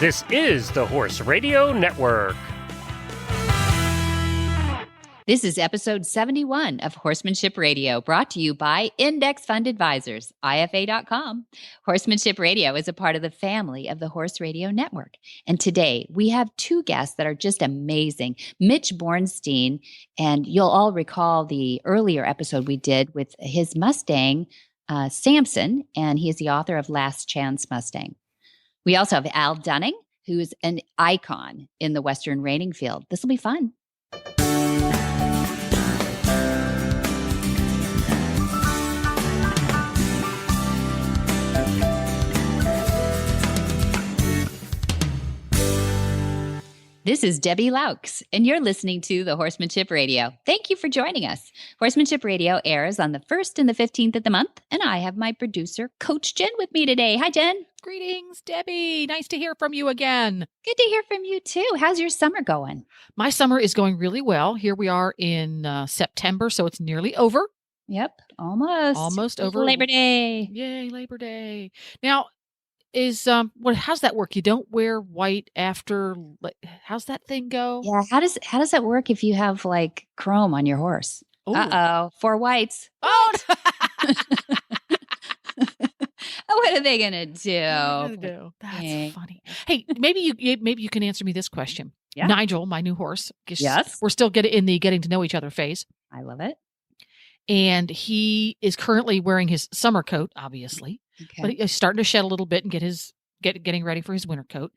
This is the Horse Radio Network. This is episode 71 of Horsemanship Radio, brought to you by Index Fund Advisors, IFA.com. Horsemanship Radio is a part of the family of the Horse Radio Network. And today we have two guests that are just amazing. Mitch Bornstein, and you'll all recall the earlier episode we did with his Mustang, Samson, and he is the author of Last Chance Mustang. We also have Al Dunning, who's an icon in the Western reining field. This will be fun. This is Debbie Laux, and you're listening to the Horsemanship Radio. Thank you for joining us. Horsemanship Radio airs on the 1st and the 15th of the month, and I have my producer, Coach Jen, with me today. Hi, Jen. Greetings, Debbie. Nice to hear from you again. Good to hear from you, too. How's your summer going? My summer is going really well. Here we are in September, so it's nearly over. Yep, almost. Almost over. Labor Day. Yay, Labor Day. Now, how's that work? You don't wear white after, how's that thing go? Yeah, how does that work if you have like chrome on your horse? Ooh. Uh-oh, 4 whites. Oh, what are they gonna do? That's funny. Hey, maybe you can answer me this question. Yeah. Nigel, my new horse. Yes. We're still getting to know each other phase. I love it. And he is currently wearing his summer coat, obviously. Okay. But he's starting to shed a little bit and getting ready for his winter coat.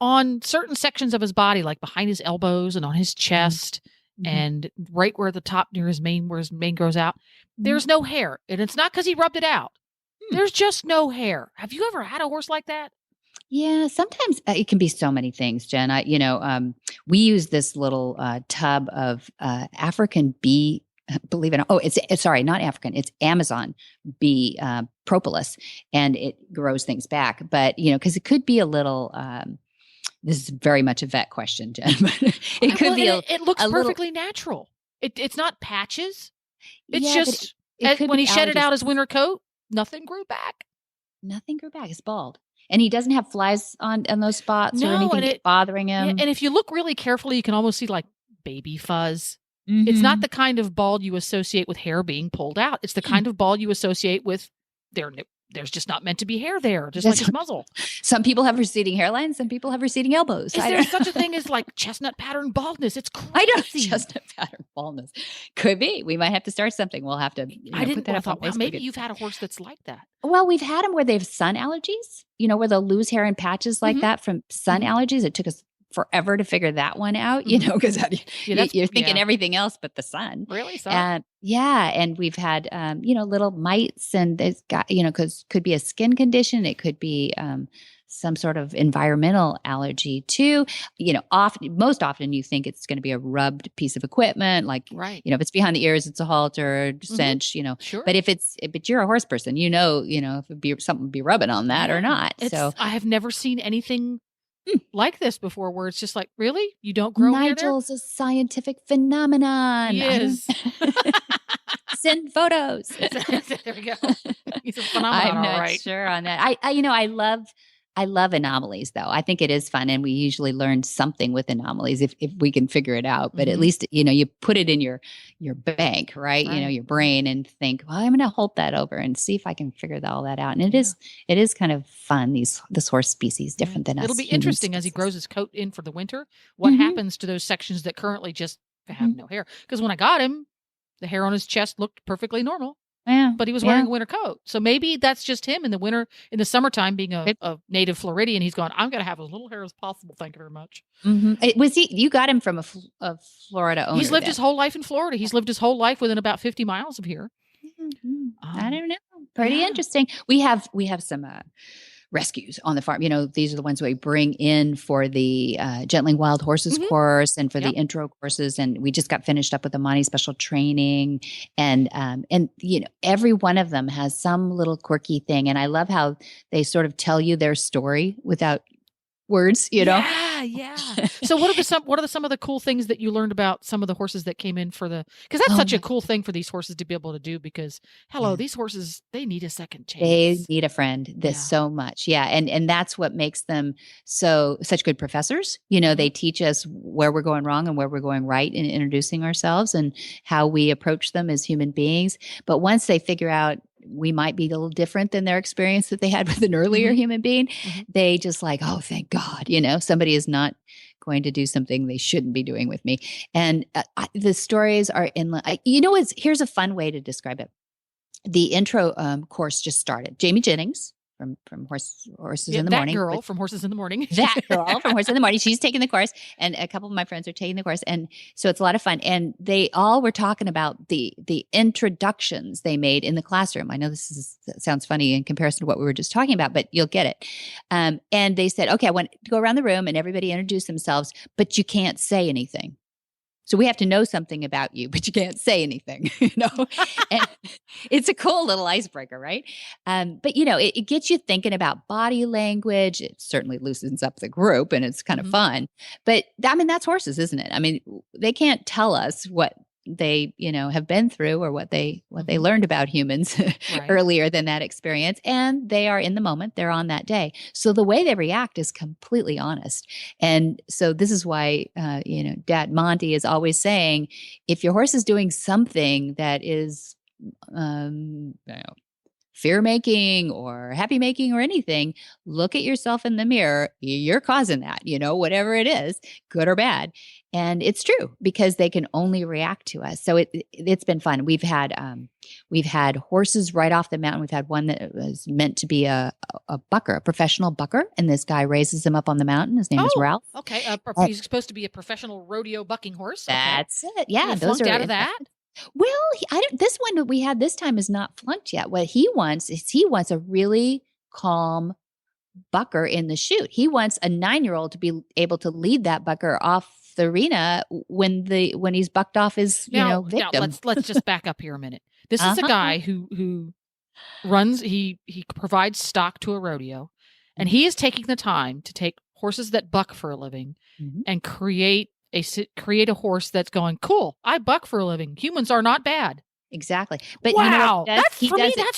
On certain sections of his body, like behind his elbows and on his chest, and right where the top near his mane, where his mane grows out, there's no hair. And it's not because he rubbed it out. There's just no hair. Have you ever had a horse like that? Yeah, sometimes it can be so many things, Jen. We use this little tub of African bee. Believe it or not. It's sorry, not African. It's Amazon bee propolis, and it grows things back. But because it could be a little. This is very much a vet question, Jen. But it could be. It looks perfectly natural. It's not patches. It's just when he shed it out his winter coat, nothing grew back. Nothing grew back. It's bald. And he doesn't have flies on those spots or anything bothering him. And if you look really carefully, you can almost see like baby fuzz. Mm-hmm. It's not the kind of bald you associate with hair being pulled out. It's the kind of bald you associate with there's just not meant to be hair there, just like his muzzle. Some people have receding hairlines. Some people have receding elbows. Is there such a thing as like chestnut pattern baldness? It's crazy. I don't chestnut pattern baldness. Could be. We might have to start something. We'll have to put that up on Facebook. Maybe you've had a horse that's like that. Well, we've had them where they have sun allergies, where they'll lose hair in patches like that from sun allergies. It took us forever to figure that one out, because you're thinking everything else but the sun. Really? And we've had, little mites, and it's got, because could be a skin condition. It could be some sort of environmental allergy too. Most often you think it's going to be a rubbed piece of equipment, like, if it's behind the ears, it's a halter, cinch, Sure. But if you're a horse person, if it'd be something be rubbing on that or not. I have never seen anything like this before, where it's just like, really? You don't grow hair there? Nigel's a scientific phenomenon. He is. Send photos. There we go. He's a phenomenon. I'm not sure on that. I love anomalies, though. I think it is fun, and we usually learn something with anomalies if we can figure it out. But at least you put it in your bank, right? Your brain, and think, well, I'm going to hold that over and see if I can figure all that out. And it is kind of fun. This horse species different than us. It'll be interesting as he grows his coat in for the winter. What happens to those sections that currently just have no hair? Because when I got him, the hair on his chest looked perfectly normal. Yeah, but he was wearing a winter coat. So maybe that's just him in the summertime, being a native Floridian. He's going, I'm going to have as little hair as possible. Thank you very much. You got him from a Florida owner. He's lived his whole life in Florida. He's lived his whole life within about 50 miles of here. I don't know. Pretty interesting. We have some rescues on the farm. These are the ones we bring in for the Gentling Wild Horses course and for the intro courses. And we just got finished up with the Monty special training. And every one of them has some little quirky thing. And I love how they sort of tell you their story without words, Yeah. So what are some of the cool things that you learned about some of the horses that came in because that's such a cool thing for these horses to be able to do, because these horses, they need a second chance. They need a friend so much. Yeah. And that's what makes them such good professors. They teach us where we're going wrong and where we're going right in introducing ourselves and how we approach them as human beings. But once they figure out we might be a little different than their experience that they had with an earlier human being, they just like, oh, thank God, somebody is not going to do something they shouldn't be doing with me. And the stories are here's a fun way to describe it. The intro course just started. Jamie Jennings from Horses in the Morning. That girl from Horses in the Morning. That girl from Horses in the Morning. She's taking the course, and a couple of my friends are taking the course. And so it's a lot of fun. And they all were talking about the introductions they made in the classroom. I know sounds funny in comparison to what we were just talking about, but you'll get it. And they said, okay, I want to go around the room and everybody introduce themselves, but you can't say anything. So we have to know something about you, but you can't say anything, And it's a cool little icebreaker, right? But, it gets you thinking about body language. It certainly loosens up the group and it's kind of fun. But, that's horses, isn't it? They can't tell us what they, have been through or what they learned about humans earlier than that experience. And they are in the moment, they're on that day. So the way they react is completely honest. And so this is why, Dad Monty is always saying, if your horse is doing something that is, fear-making or happy-making or anything, look at yourself in the mirror. You're causing that, whatever it is, good or bad. And it's true because they can only react to us. So it's been fun. We've had horses right off the mountain. We've had one that was meant to be a bucker, a professional bucker, and this guy raises him up on the mountain. His name is Ralph. Okay, he's supposed to be a professional rodeo bucking horse. That's it. Yeah, those are out of that. Well, this one that we had this time is not flunked yet. What he wants is a really calm bucker in the chute. He wants a 9-year-old to be able to lead that bucker off the arena when he's bucked off his victim. Now let's just back up here a minute. This is a guy who runs. He provides stock to a rodeo, and he is taking the time to take horses that buck for a living and create a horse that's going, cool, I buck for a living. Humans are not bad. Exactly. But wow, that's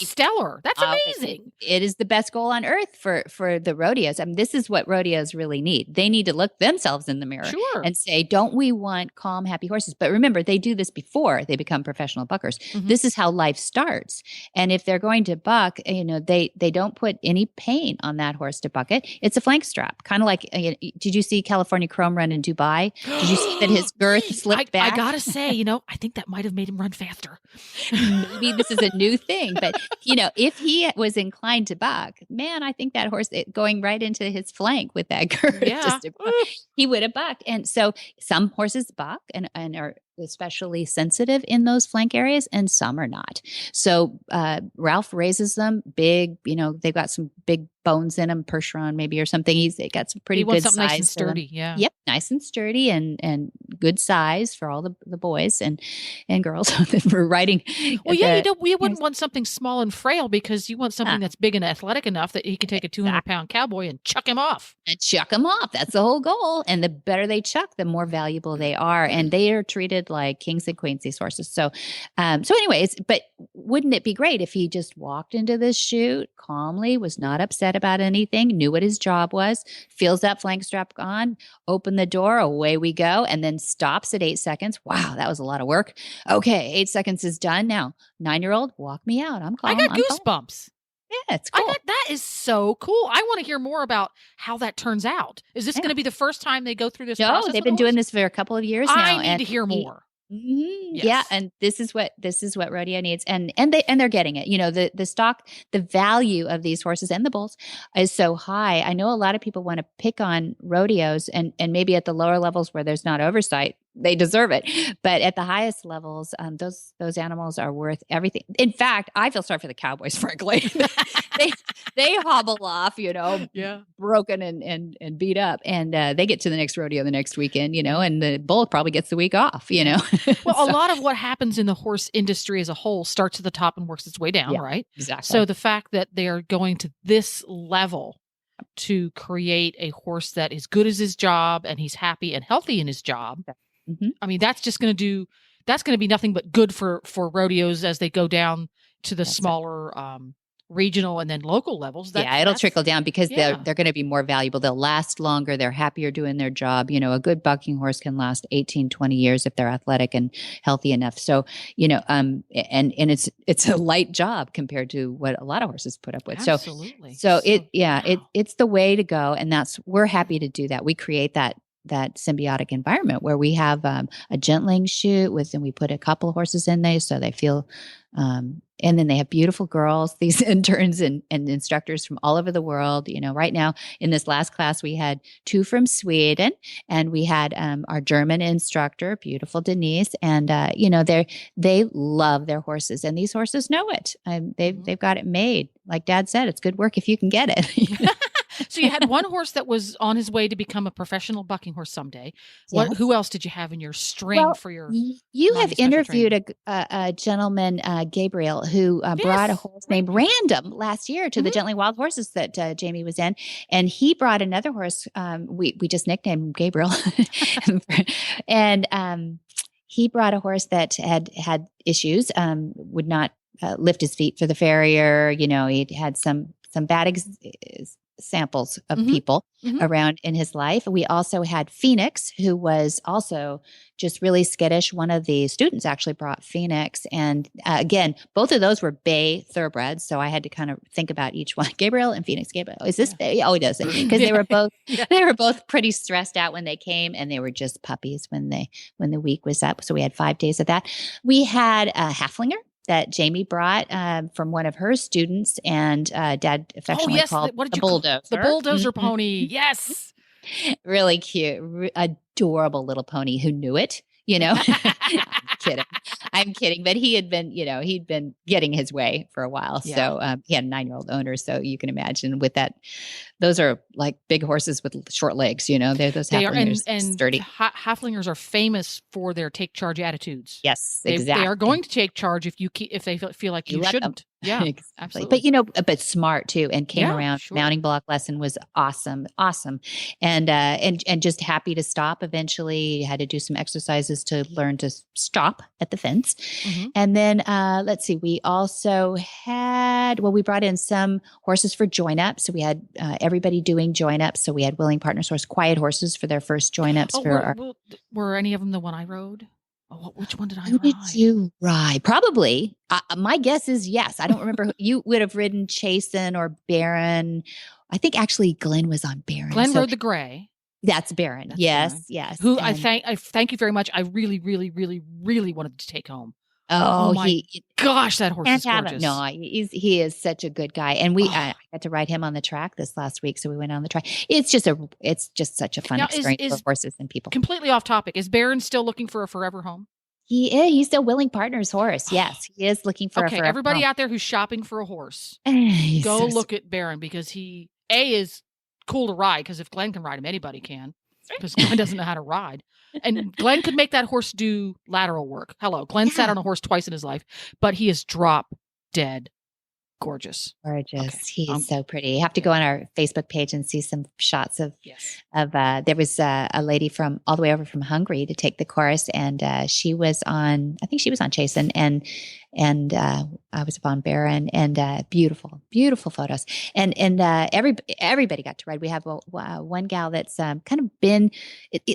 stellar. That's amazing. It is the best goal on earth for the rodeos. This is what rodeos really need. They need to look themselves in the mirror and say, don't we want calm, happy horses? But remember, they do this before they become professional buckers. This is how life starts. And if they're going to buck, they don't put any pain on that horse to buck it. It's a flank strap. Kind of like, did you see California Chrome run in Dubai? Did you see that his girth slipped back? I gotta say, I think that might have made him run faster. Maybe this is a new thing, but if he was inclined to buck, man, I think that horse going right into his flank with that girth, he would have bucked. And so some horses buck and are especially sensitive in those flank areas, and some are not. So Ralph raises them big. They've got some big bones in them, Percheron maybe or something. They got some pretty good size. Nice and sturdy, yeah. Yep, nice and sturdy and good size for all the boys and girls for riding. Well, you wouldn't want something small and frail, because you want something that's big and athletic enough that he can take a 200-pound cowboy and chuck him off. That's the whole goal. And the better they chuck, the more valuable they are. And they are treated like kings and queens, these horses. So anyways, but wouldn't it be great if he just walked into this chute calmly, was not upset about anything, knew what his job was, feels that flank strap on, open the door, away we go, and then stops at 8 seconds. Wow, that was a lot of work. Okay, 8 seconds is done. Now, 9-year-old, walk me out. I'm calm. I got goosebumps. Yeah, it's cool. That is so cool. I want to hear more about how that turns out. Is this going to be the first time they go through this process? No, they've been doing this for a couple of years now. I need to hear more. Yes. Yeah, and this is what rodeo needs, and they're getting it. The stock, the value of these horses and the bulls is so high. I know a lot of people want to pick on rodeos, and maybe at the lower levels where there's not oversight, they deserve it. But at the highest levels, those animals are worth everything. In fact, I feel sorry for the cowboys, frankly. they hobble off, broken and beat up, and they get to the next rodeo the next weekend, and the bull probably gets the week off, Well, a lot of what happens in the horse industry as a whole starts at the top and works its way down, right? Exactly. So the fact that they are going to this level to create a horse that is good as his job and he's happy and healthy in his job. Mm-hmm. I mean, that's going to be nothing but good for rodeos as they go down to the smaller regional and then local levels. It'll trickle down because they're going to be more valuable. They'll last longer. They're happier doing their job. A good bucking horse can last 18, 20 years if they're athletic and healthy enough. So, and it's a light job compared to what a lot of horses put up with. Absolutely. So it's the way to go. And we're happy to do that. We create that symbiotic environment where we have a gentling chute and we put a couple of horses in there so they feel, and then they have beautiful girls, these interns and instructors from all over the world. Right now in this last class, we had 2 from Sweden and we had our German instructor, beautiful Denise. And, they love their horses and these horses know it. They've got it made. Like Dad said, it's good work if you can get it. So you had one horse that was on his way to become a professional bucking horse someday. Yes. Who else did you have in your string for your? You have interviewed a gentleman, Gabriel, who brought a horse named Random last year to the Gently Wild Horses that Jamie was in, and he brought another horse. We just nicknamed him Gabriel, and he brought a horse that had issues, would not lift his feet for the farrier. He had some bad samples of people around in his life. We also had Phoenix, who was also just really skittish. One of the students actually brought Phoenix. And again, both of those were bay thoroughbreds. So I had to kind of think about each one. Gabriel and Phoenix. Gabriel, is this bay? Oh, he does it. Because they were both pretty stressed out when they came, and they were just puppies when the week was up. So we had 5 days of that. We had a Haflinger that Jamie brought from one of her students, and Dad affectionately called the bulldozer. The bulldozer pony, yes. Really cute, adorable little pony who knew it, I'm kidding. But he had been, he'd been getting his way for a while. Yeah. So he had a 9-year-old owner. So you can imagine with that, those are like big horses with short legs, they're those Haflingers, and sturdy. Haflingers are famous for their take charge attitudes. Yes, exactly. They are going to take charge if they feel like you shouldn't. Yeah, exactly. Absolutely. But smart too, and came around. Sure. Mounting block lesson was awesome, and just happy to stop. Eventually, had to do some exercises to learn to stop at the fence, and then let's see. We also had we brought in some horses for join ups. So we had everybody doing join ups. So we had willing partners horse, quiet horses for their first join ups. Were any of them the one I rode? Oh, which one did I ride? Who did you ride? Probably. My guess is yes. I don't remember. You would have ridden Chasen or Baron. I think actually Glenn was on Baron. Glenn rode the gray. That's Baron. Yes, Baron. Yes. Who I thank you very much. I really, really, really, really wanted to take home. Oh my gosh, that horse is gorgeous. No, he is such a good guy. And I got to ride him on the track this last week. So we went on the track. It's just such a fun experience for horses and people. Completely off topic. Is Baron still looking for a forever home? He is. He's still willing partner's horse. Yes, he is looking for a forever everybody home. Out there who's shopping for a horse, go look at Baron, because he is cool to ride, because if Glenn can ride him, anybody can. Because Glenn doesn't know how to ride. And Glenn could make that horse do lateral work. Hello. Glenn sat on a horse twice in his life, but he is drop dead gorgeous. Gorgeous. Okay. He's so pretty. You have to go on our Facebook page and see some shots of there was a lady from all the way over from Hungary to take the course, and she was on Chasen, and I was on Baron, and beautiful photos, and everybody got to ride. We have one gal that's kind of been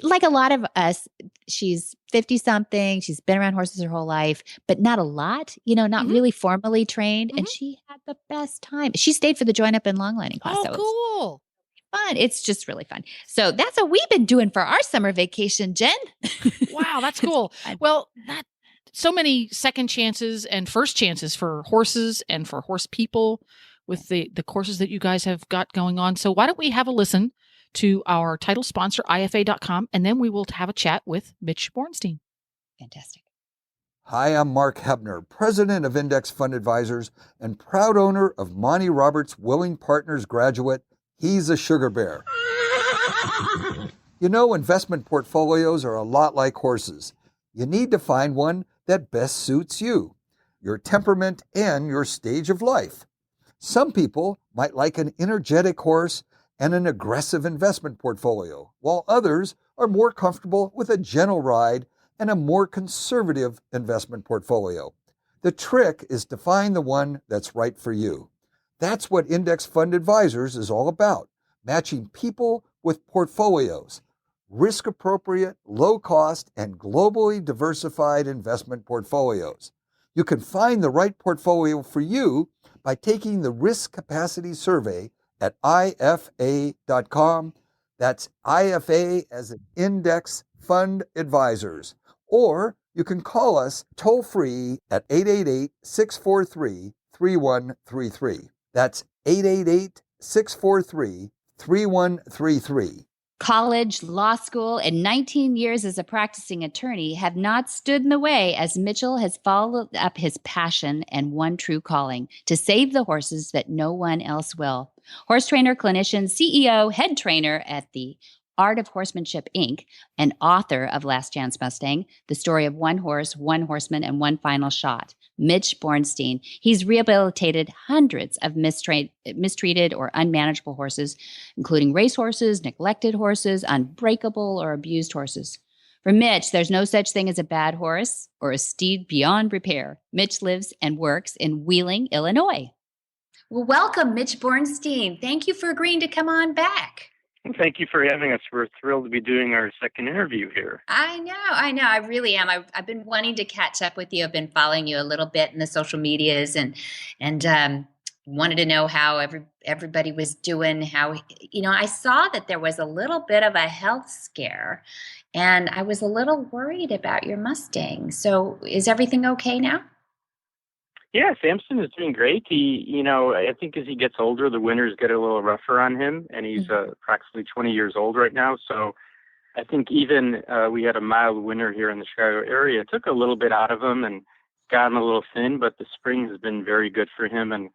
like a lot of us. She's 50 something. She's been around horses her whole life, but not a lot, not really formally trained. And she had the best time. She stayed for the join up and long lining class. Oh, cool. Fun. It's just really fun. So that's what we've been doing for our summer vacation, Jen. Wow. That's cool. Well, so many second chances and first chances for horses and for horse people with the courses that you guys have got going on. So why don't we have a listen to our title sponsor, IFA.com, and then we will have a chat with Mitch Bornstein. Fantastic. Hi, I'm Mark Hebner, president of Index Fund Advisors and proud owner of Monty Roberts' Willing Partners graduate, He's a Sugar Bear. Investment portfolios are a lot like horses. You need to find one that best suits you, your temperament, and your stage of life. Some people might like an energetic horse, and an aggressive investment portfolio, while others are more comfortable with a gentle ride and a more conservative investment portfolio. The trick is to find the one that's right for you. That's what Index Fund Advisors is all about, matching people with portfolios, risk-appropriate, low-cost, and globally diversified investment portfolios. You can find the right portfolio for you by taking the Risk Capacity Survey at IFA.com. That's IFA as in Index Fund Advisors. Or you can call us toll-free at 888-643-3133. That's 888-643-3133. College, law school, and 19 years as a practicing attorney have not stood in the way as Mitchell has followed up his passion and one true calling to save the horses that no one else will. Horse trainer, clinician, CEO, head trainer at the Art of Horsemanship, Inc., and author of Last Chance Mustang, the story of one horse, one horseman, and one final shot. Mitch Bornstein. He's rehabilitated hundreds of mistreated or unmanageable horses, including racehorses, neglected horses, unbreakable or abused horses. For Mitch, there's no such thing as a bad horse or a steed beyond repair. Mitch lives and works in Wheeling, Illinois. Well, welcome, Mitch Bornstein. Thank you for agreeing to come on back. Thank you for having us. We're thrilled to be doing our second interview here. I know. I really am. I've been wanting to catch up with you. I've been following you a little bit in the social medias and wanted to know how everybody was doing. How, I saw that there was a little bit of a health scare, and I was a little worried about your Mustang. So is everything okay now? Yeah, Samson is doing great. He, I think as he gets older, the winters get a little rougher on him, and he's approximately 20 years old right now. So I think even we had a mild winter here in the Chicago area. It took a little bit out of him and got him a little thin, but the spring has been very good for him. And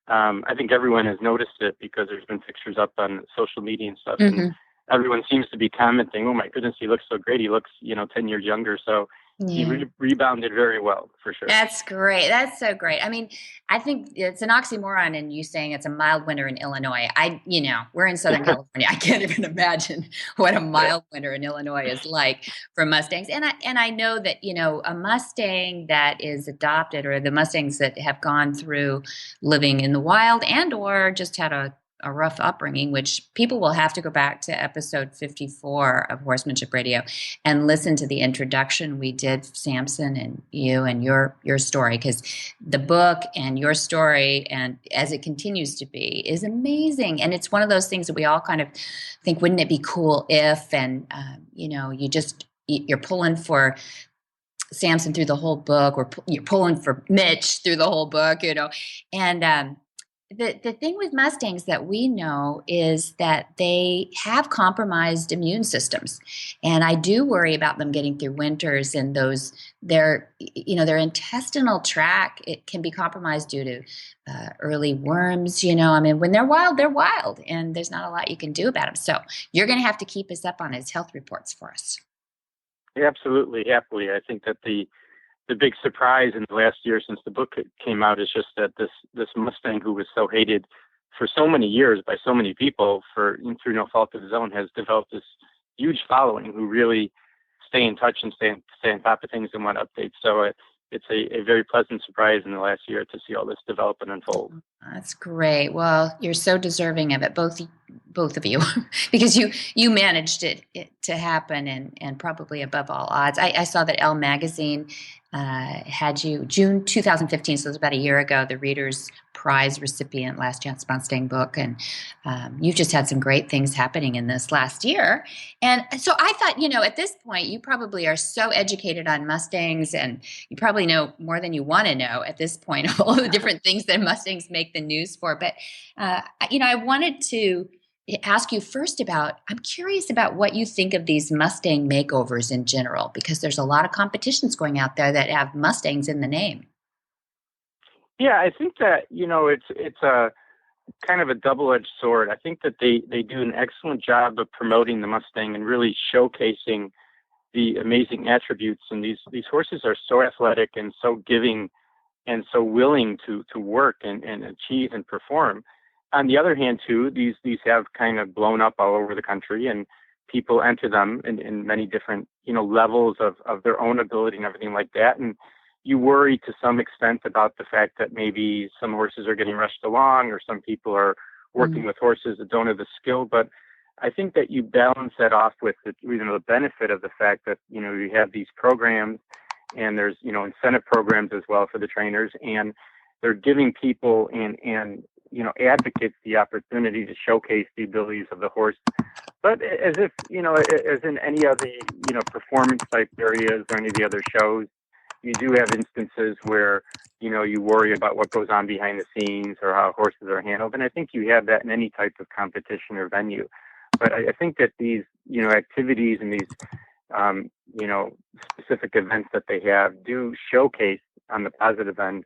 I think everyone has noticed it because there's been pictures up on social media and stuff. Mm-hmm. And everyone seems to be commenting, oh, my goodness, he looks so great. He looks, 10 years younger. So he rebounded very well, for sure. That's great. That's so great. I mean, I think it's an oxymoron in you saying it's a mild winter in Illinois. We're in Southern California. I can't even imagine what a mild winter in Illinois is like for Mustangs. And I know that, a Mustang that is adopted, or the Mustangs that have gone through living in the wild and or just had a rough upbringing, which people will have to go back to episode 54 of Horsemanship Radio and listen to the introduction we did, Samson and you and your story, because the book and your story, and as it continues to be, is amazing. And it's one of those things that we all kind of think, wouldn't it be cool if, and you're pulling for Samson through the whole book, or you're pulling for Mitch through the whole book, and the thing with Mustangs that we know is that they have compromised immune systems. And I do worry about them getting through winters, and their intestinal tract, it can be compromised due to early worms. When they're wild, and there's not a lot you can do about them. So you're going to have to keep us up on his health reports for us. Yeah, absolutely. Happily. I think that the big surprise in the last year since the book came out is just that this Mustang, who was so hated for so many years by so many people through no fault of his own, has developed this huge following who really stay in touch and stay on top of things and want updates. So it's a very pleasant surprise in the last year to see all this develop and unfold. That's great. Well, you're so deserving of it, both of you, because you managed it to happen, and probably above all odds. I saw that Elle Magazine had you June 2015, so it was about a year ago, the Reader's Prize recipient, Last Chance Mustang book. And you've just had some great things happening in this last year. And so I thought, at this point, you probably are so educated on Mustangs, and you probably know more than you want to know at this point, of all the different things that Mustangs make the news for. But, I wanted to ask you first I'm curious about what you think of these Mustang makeovers in general, because there's a lot of competitions going out there that have Mustangs in the name. Yeah, I think that, it's a kind of a double-edged sword. I think that they do an excellent job of promoting the Mustang and really showcasing the amazing attributes. And these horses are so athletic and so giving and so willing to work and achieve and perform. on the other hand, too, these have kind of blown up all over the country, and people enter them in many different, levels of their own ability and everything like that. And you worry to some extent about the fact that maybe some horses are getting rushed along, or some people are working with horses that don't have the skill. But I think that you balance that off with the benefit of the fact that, you have these programs, and there's, incentive programs as well for the trainers, and they're giving people and advocates the opportunity to showcase the abilities of the horse. But as if, as in any other, performance type areas or any of the other shows, you do have instances where, you worry about what goes on behind the scenes or how horses are handled. And I think you have that in any type of competition or venue. But I think that these, activities and these, specific events that they have do showcase on the positive end,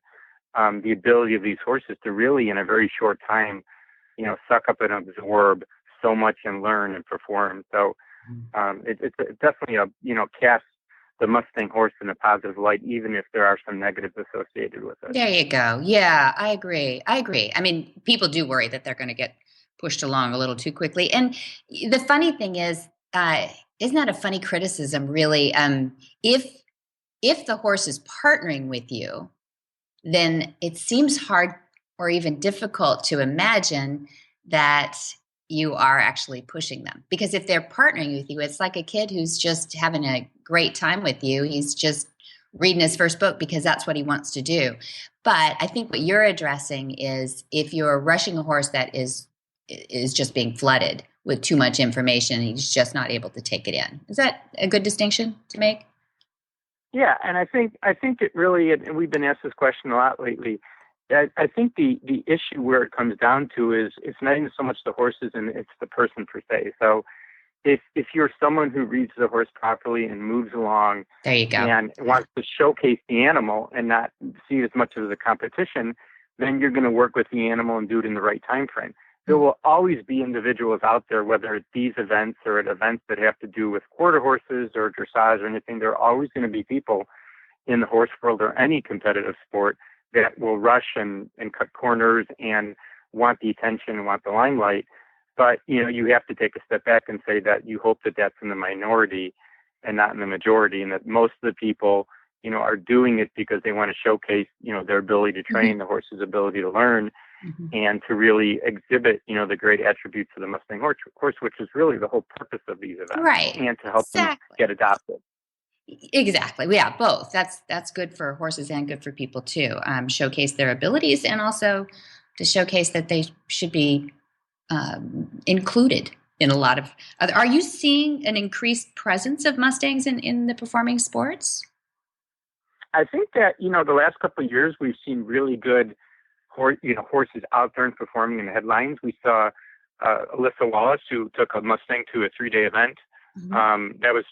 the ability of these horses to really, in a very short time, suck up and absorb so much and learn and perform. So it's definitely casts the Mustang horse in a positive light, even if there are some negatives associated with it. There you go. Yeah, I agree. I mean, people do worry that they're going to get pushed along a little too quickly. And the funny thing is, isn't that a funny criticism, really? If the horse is partnering with you, then it seems hard or even difficult to imagine that you are actually pushing them. Because if they're partnering with you, it's like a kid who's just having a great time with you. He's just reading his first book because that's what he wants to do. But I think what you're addressing is if you're rushing a horse that is just being flooded with too much information, he's just not able to take it in. Is that a good distinction to make? Yeah, and I think it really, and we've been asked this question a lot lately. I think the issue where it comes down to is it's not even so much the horses and it's the person per se. So if you're someone who reads the horse properly and moves along, there you go, and wants to showcase the animal and not see it as much as a competition, then you're going to work with the animal and do it in the right time frame. There will always be individuals out there, whether it's these events or at events that have to do with quarter horses or dressage or anything. There are always going to be people in the horse world or any competitive sport that will rush and cut corners and want the attention and want the limelight. But, you have to take a step back and say that you hope that that's in the minority and not in the majority, and that most of the people, are doing it because they want to showcase, their ability to train, the horse's ability to learn, and to really exhibit, the great attributes of the Mustang horse, which is really the whole purpose of these events. Right. And to help them get adopted. Exactly. Yeah, both. That's good for horses and good for people too. Showcase their abilities and also to showcase that they should be included in a lot of other. Are you seeing an increased presence of Mustangs in the performing sports? I think that, the last couple of years we've seen really good horses out there and performing in the headlines. We saw Alyssa Wallace, who took a Mustang to a 3-day event. That was,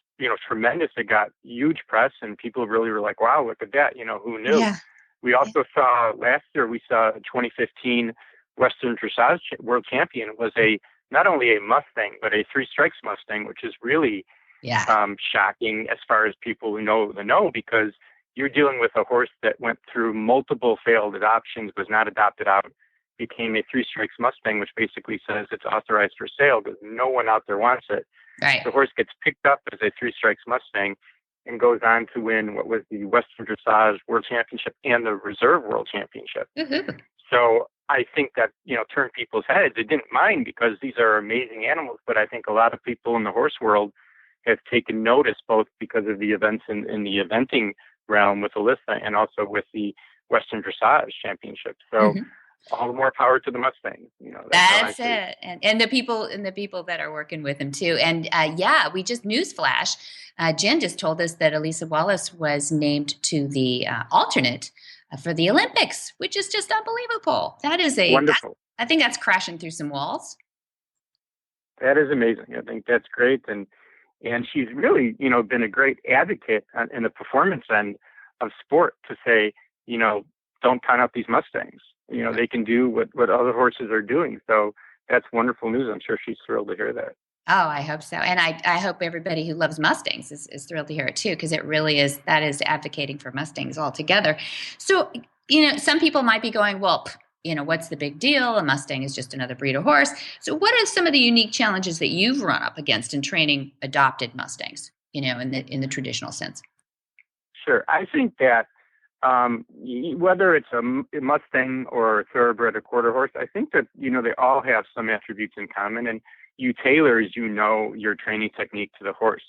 tremendous. It got huge press and people really were like, wow, look at that. Who knew? Yeah. We also saw last year, we saw a 2015 Western Dressage World Champion was not only a Mustang, but a 3 Strikes Mustang, which is really shocking as far as people who know, because you're dealing with a horse that went through multiple failed adoptions, was not adopted out, became a 3 Strikes Mustang, which basically says it's authorized for sale because no one out there wants it. Right. The horse gets picked up as a 3 Strikes Mustang and goes on to win what was the Western Dressage World Championship and the Reserve World Championship. Mm-hmm. So I think that, turned people's heads. They didn't mind because these are amazing animals, but I think a lot of people in the horse world have taken notice, both because of the events in the eventing realm with Alyssa and also with the Western Dressage Championship. So all the more power to the Mustang. That's it. And the people that are working with him too. And we just newsflash. Jen just told us that Alyssa Wallace was named to the alternate for the Olympics, which is just unbelievable. That is wonderful. I think that's crashing through some walls. That is amazing. I think that's great. And she's really, been a great advocate in the performance end of sport to say, don't count out these Mustangs. They can do what other horses are doing. So that's wonderful news. I'm sure she's thrilled to hear that. Oh, I hope so. And I hope everybody who loves Mustangs is thrilled to hear it too, because it really is, that is advocating for Mustangs altogether. So, some people might be going, well, what's the big deal? A Mustang is just another breed of horse. So what are some of the unique challenges that you've run up against in training adopted Mustangs, in the traditional sense? Sure. I think that whether it's a Mustang or a thoroughbred or quarter horse, I think that, they all have some attributes in common, and you tailor, as your training technique to the horse.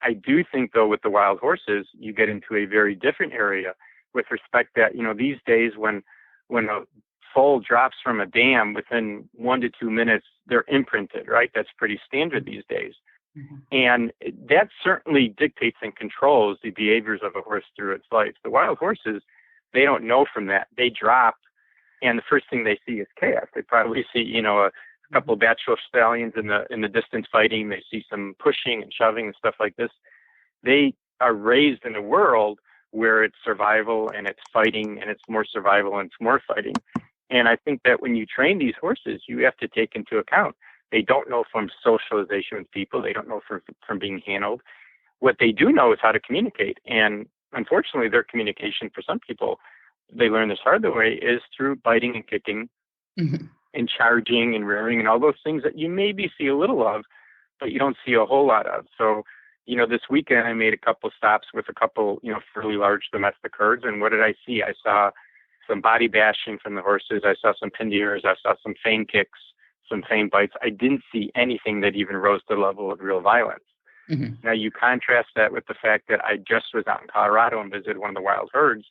I do think, though, with the wild horses, you get into a very different area with respect that, these days when a foal drops from a dam, within 1 to 2 minutes, they're imprinted, right? That's pretty standard these days. Mm-hmm. And that certainly dictates and controls the behaviors of a horse through its life. The wild horses, they don't know from that. They drop, and the first thing they see is chaos. They probably see, a couple of bachelor stallions in the distance fighting. They see some pushing and shoving and stuff like this. They are raised in a world where it's survival and it's fighting, and it's more survival and it's more fighting. And I think that when you train these horses, you have to take into account they don't know from socialization with people. They don't know from being handled. What they do know is how to communicate. And unfortunately, their communication, for some people, they learn this hard the way, is through biting and kicking, mm-hmm. and charging and rearing and all those things that you maybe see a little of, but you don't see a whole lot of. So, this weekend I made a couple stops with a couple, fairly large domestic herds. And what did I see? I saw some body bashing from the horses. I saw some pindiers. I saw some fein kicks, some fein bites. I didn't see anything that even rose to the level of real violence. Mm-hmm. Now you contrast that with the fact that I just was out in Colorado and visited one of the wild herds.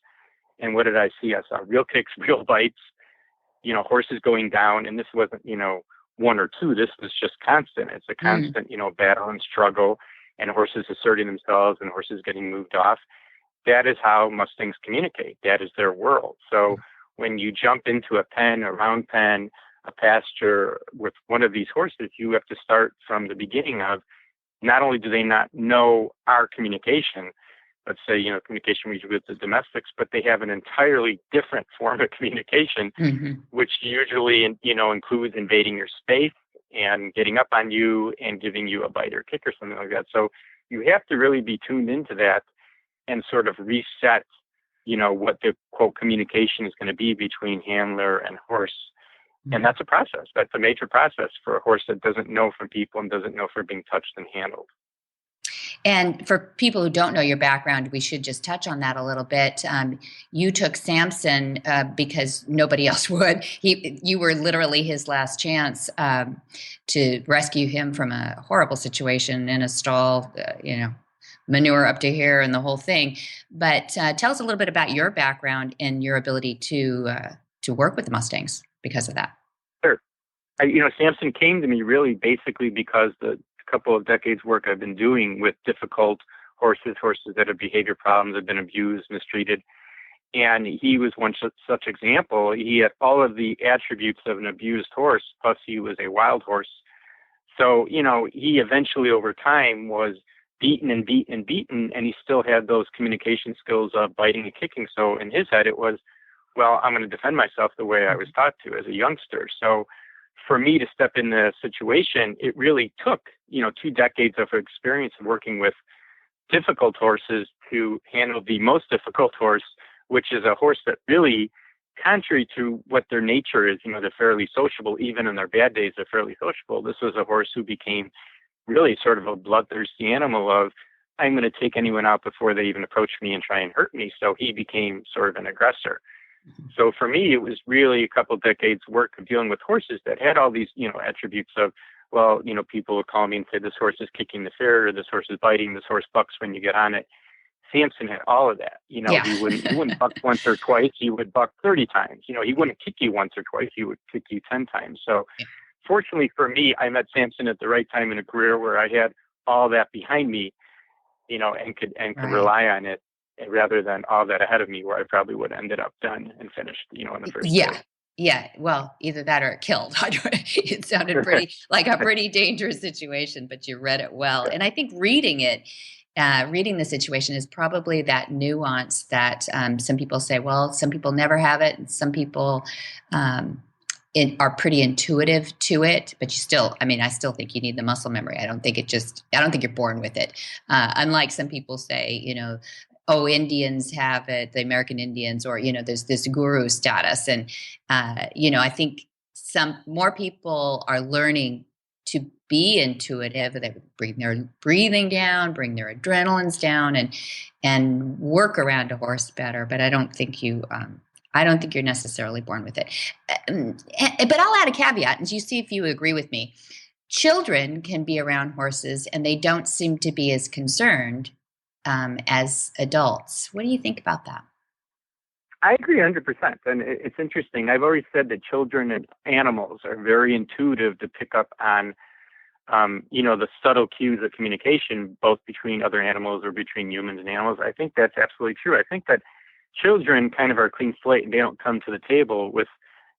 And what did I see? I saw real kicks, real bites, horses going down. And this wasn't, one or two. This was just constant. It's a constant, battle and struggle, and horses asserting themselves and horses getting moved off. That is how Mustangs communicate. That is their world. So when you jump into a pen, a round pen, a pasture with one of these horses, you have to start from the beginning of, not only do they not know our communication, let's say, communication with the domestics, but they have an entirely different form of communication, mm-hmm. which usually, includes invading your space and getting up on you and giving you a bite or kick or something like that. So you have to really be tuned into that and sort of reset, what the quote communication is going to be between handler and horse. Mm-hmm. And that's a process. That's a major process for a horse that doesn't know from people and doesn't know from being touched and handled. And for people who don't know your background, we should just touch on that a little bit. You took Samson because nobody else would. You were literally his last chance to rescue him from a horrible situation in a stall, manure up to here and the whole thing. But tell us a little bit about your background and your ability to work with the Mustangs because of that. Sure. Samson came to me really basically because the couple of decades work I've been doing with difficult horses that have behavior problems, have been abused, mistreated. And he was one such example. He had all of the attributes of an abused horse, plus he was a wild horse. So, he eventually over time was beaten and beaten and beaten, and he still had those communication skills of biting and kicking. So in his head, it was, well, I'm going to defend myself the way I was taught to as a youngster. So for me to step in the situation, it really took, 2 decades of experience working with difficult horses to handle the most difficult horse, which is a horse that really, contrary to what their nature is, they're fairly sociable. Even in their bad days, they're fairly sociable. This was a horse who became really sort of a bloodthirsty animal of, I'm going to take anyone out before they even approach me and try and hurt me. So he became sort of an aggressor. So for me, it was really a couple of decades work of dealing with horses that had all these, attributes of, well, people would call me and say, this horse is kicking the fair, or this horse is biting, this horse bucks when you get on it. Samson had all of that. He wouldn't buck once or twice. He would buck 30 times. He wouldn't kick you once or twice. He would kick you 10 times. So fortunately for me, I met Samson at the right time in a career where I had all that behind me, and could rely on it, rather than all that ahead of me, where I probably would have ended up done and finished, in the first place. Yeah. Well, either that or it killed. It sounded like a pretty dangerous situation, but you read it well. And I think reading the situation is probably that nuance that some people say, well, some people never have it. And some people are pretty intuitive to it, but you still, I still think you need the muscle memory. I don't think you're born with it. Unlike some people say, oh, Indians have it, the American Indians, or, there's this guru status. And, I think some more people are learning to be intuitive. They bring their breathing down, bring their adrenalines down, and work around a horse better. But I don't think you're necessarily born with it. But I'll add a caveat, and you see if you agree with me. Children can be around horses, and they don't seem to be as concerned as adults. What do you think about that? I agree 100%. And it's interesting. I've always said that children and animals are very intuitive to pick up on, the subtle cues of communication, both between other animals or between humans and animals. I think that's absolutely true. I think that children kind of are a clean slate, and they don't come to the table with,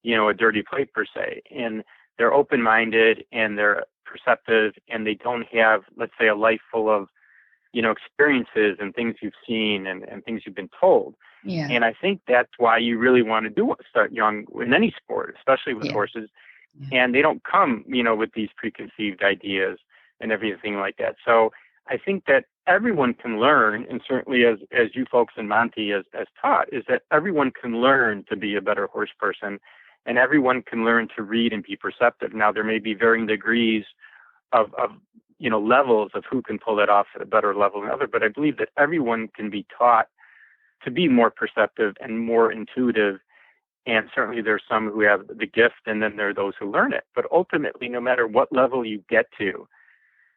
a dirty plate per se. And they're open-minded and they're perceptive, and they don't have, let's say, a life full of, experiences and things you've seen and things you've been told. Yeah. And I think that's why you really want to start young in any sport, especially with horses. Yeah. And they don't come, with these preconceived ideas and everything like that. So I think that everyone can learn, and certainly as you folks in Monty has taught, is that everyone can learn to be a better horse person, and everyone can learn to read and be perceptive. Now, there may be varying degrees of levels of who can pull that off at a better level than other, but I believe that everyone can be taught to be more perceptive and more intuitive. And certainly there's some who have the gift, and then there are those who learn it. But ultimately, no matter what level you get to,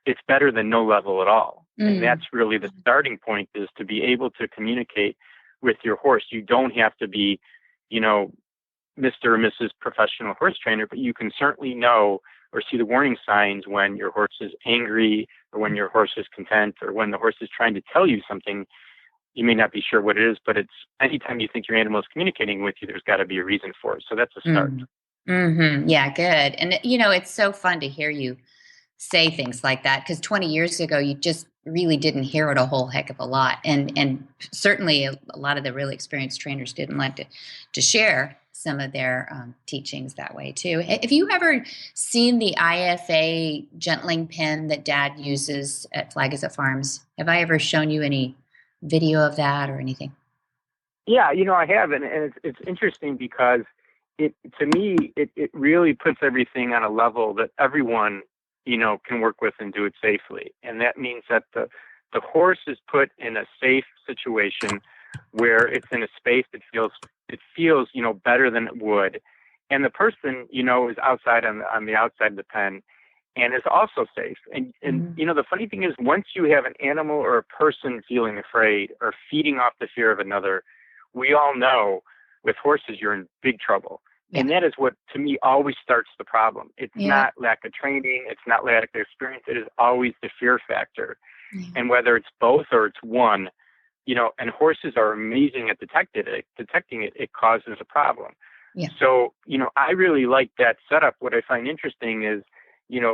it's better than no level at all. And that's really the starting point, is to be able to communicate with your horse. You don't have to be, Mr. or Mrs. professional horse trainer, but you can certainly know or see the warning signs when your horse is angry, or when your horse is content, or when the horse is trying to tell you something. You may not be sure what it is, but it's anytime you think your animal is communicating with you, there's got to be a reason for it. So that's a start. Mm-hmm. Yeah, good. And, it's so fun to hear you say things like that, because 20 years ago, you just really didn't hear it a whole heck of a lot. And certainly a lot of the really experienced trainers didn't like to share some of their teachings that way too. Have you ever seen the IFA gentling pen that Dad uses at Flagazet Farms? Have I ever shown you any video of that or anything? Yeah, I have, and it's interesting because to me it really puts everything on a level that everyone can work with and do it safely. And that means that the horse is put in a safe situation where it's in a space that feels better than it would, and the person is outside on the outside of the pen, and is also safe. And the funny thing is, once you have an animal or a person feeling afraid or feeding off the fear of another, we all know with horses you're in big trouble. Yeah. And that is what, to me, always starts the problem. It's not lack of training. It's not lack of experience. It is always the fear factor. Mm-hmm. And whether it's both or it's one, and horses are amazing at detecting it, it causes a problem. Yeah. So, I really like that setup. What I find interesting is,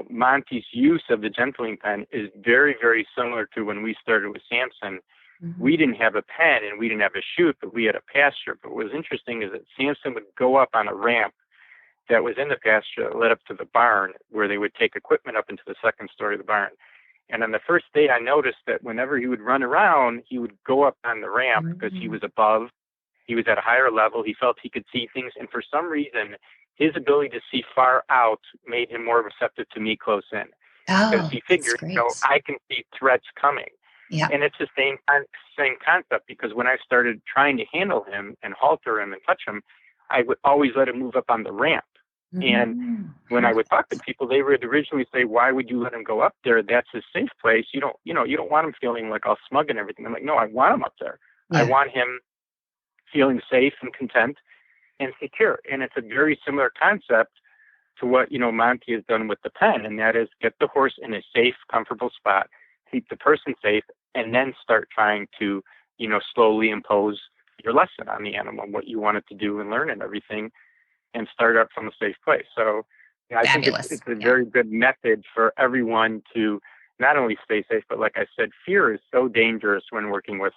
Monty's use of the gentling pen is very, very similar to when we started with Samson. Mm-hmm. We didn't have a pen and we didn't have a chute, but we had a pasture. But what was interesting is that Samson would go up on a ramp that was in the pasture that led up to the barn, where they would take equipment up into the second story of the barn. And on the first day, I noticed that whenever he would run around, he would go up on the ramp because he was above. He was at a higher level. He felt he could see things. And for some reason, his ability to see far out made him more receptive to me close in. Because he figured, I can see threats coming. Yeah. And it's the same concept, because when I started trying to handle him and halter him and touch him, I would always let him move up on the ramp. Mm-hmm. And when I would talk to people, they would originally say, "Why would you let him go up there? That's his safe place. You don't want him feeling like all smug and everything." I'm like, "No, I want him up there. Yeah. I want him feeling safe and content and secure." And it's a very similar concept to what Monty has done with the pen, and that is get the horse in a safe, comfortable spot, keep the person safe, and then start trying to slowly impose your lesson on the animal, what you want it to do and learn and everything, and start up from a safe place. So I think it's a very good method for everyone to not only stay safe, but like I said, fear is so dangerous when working with,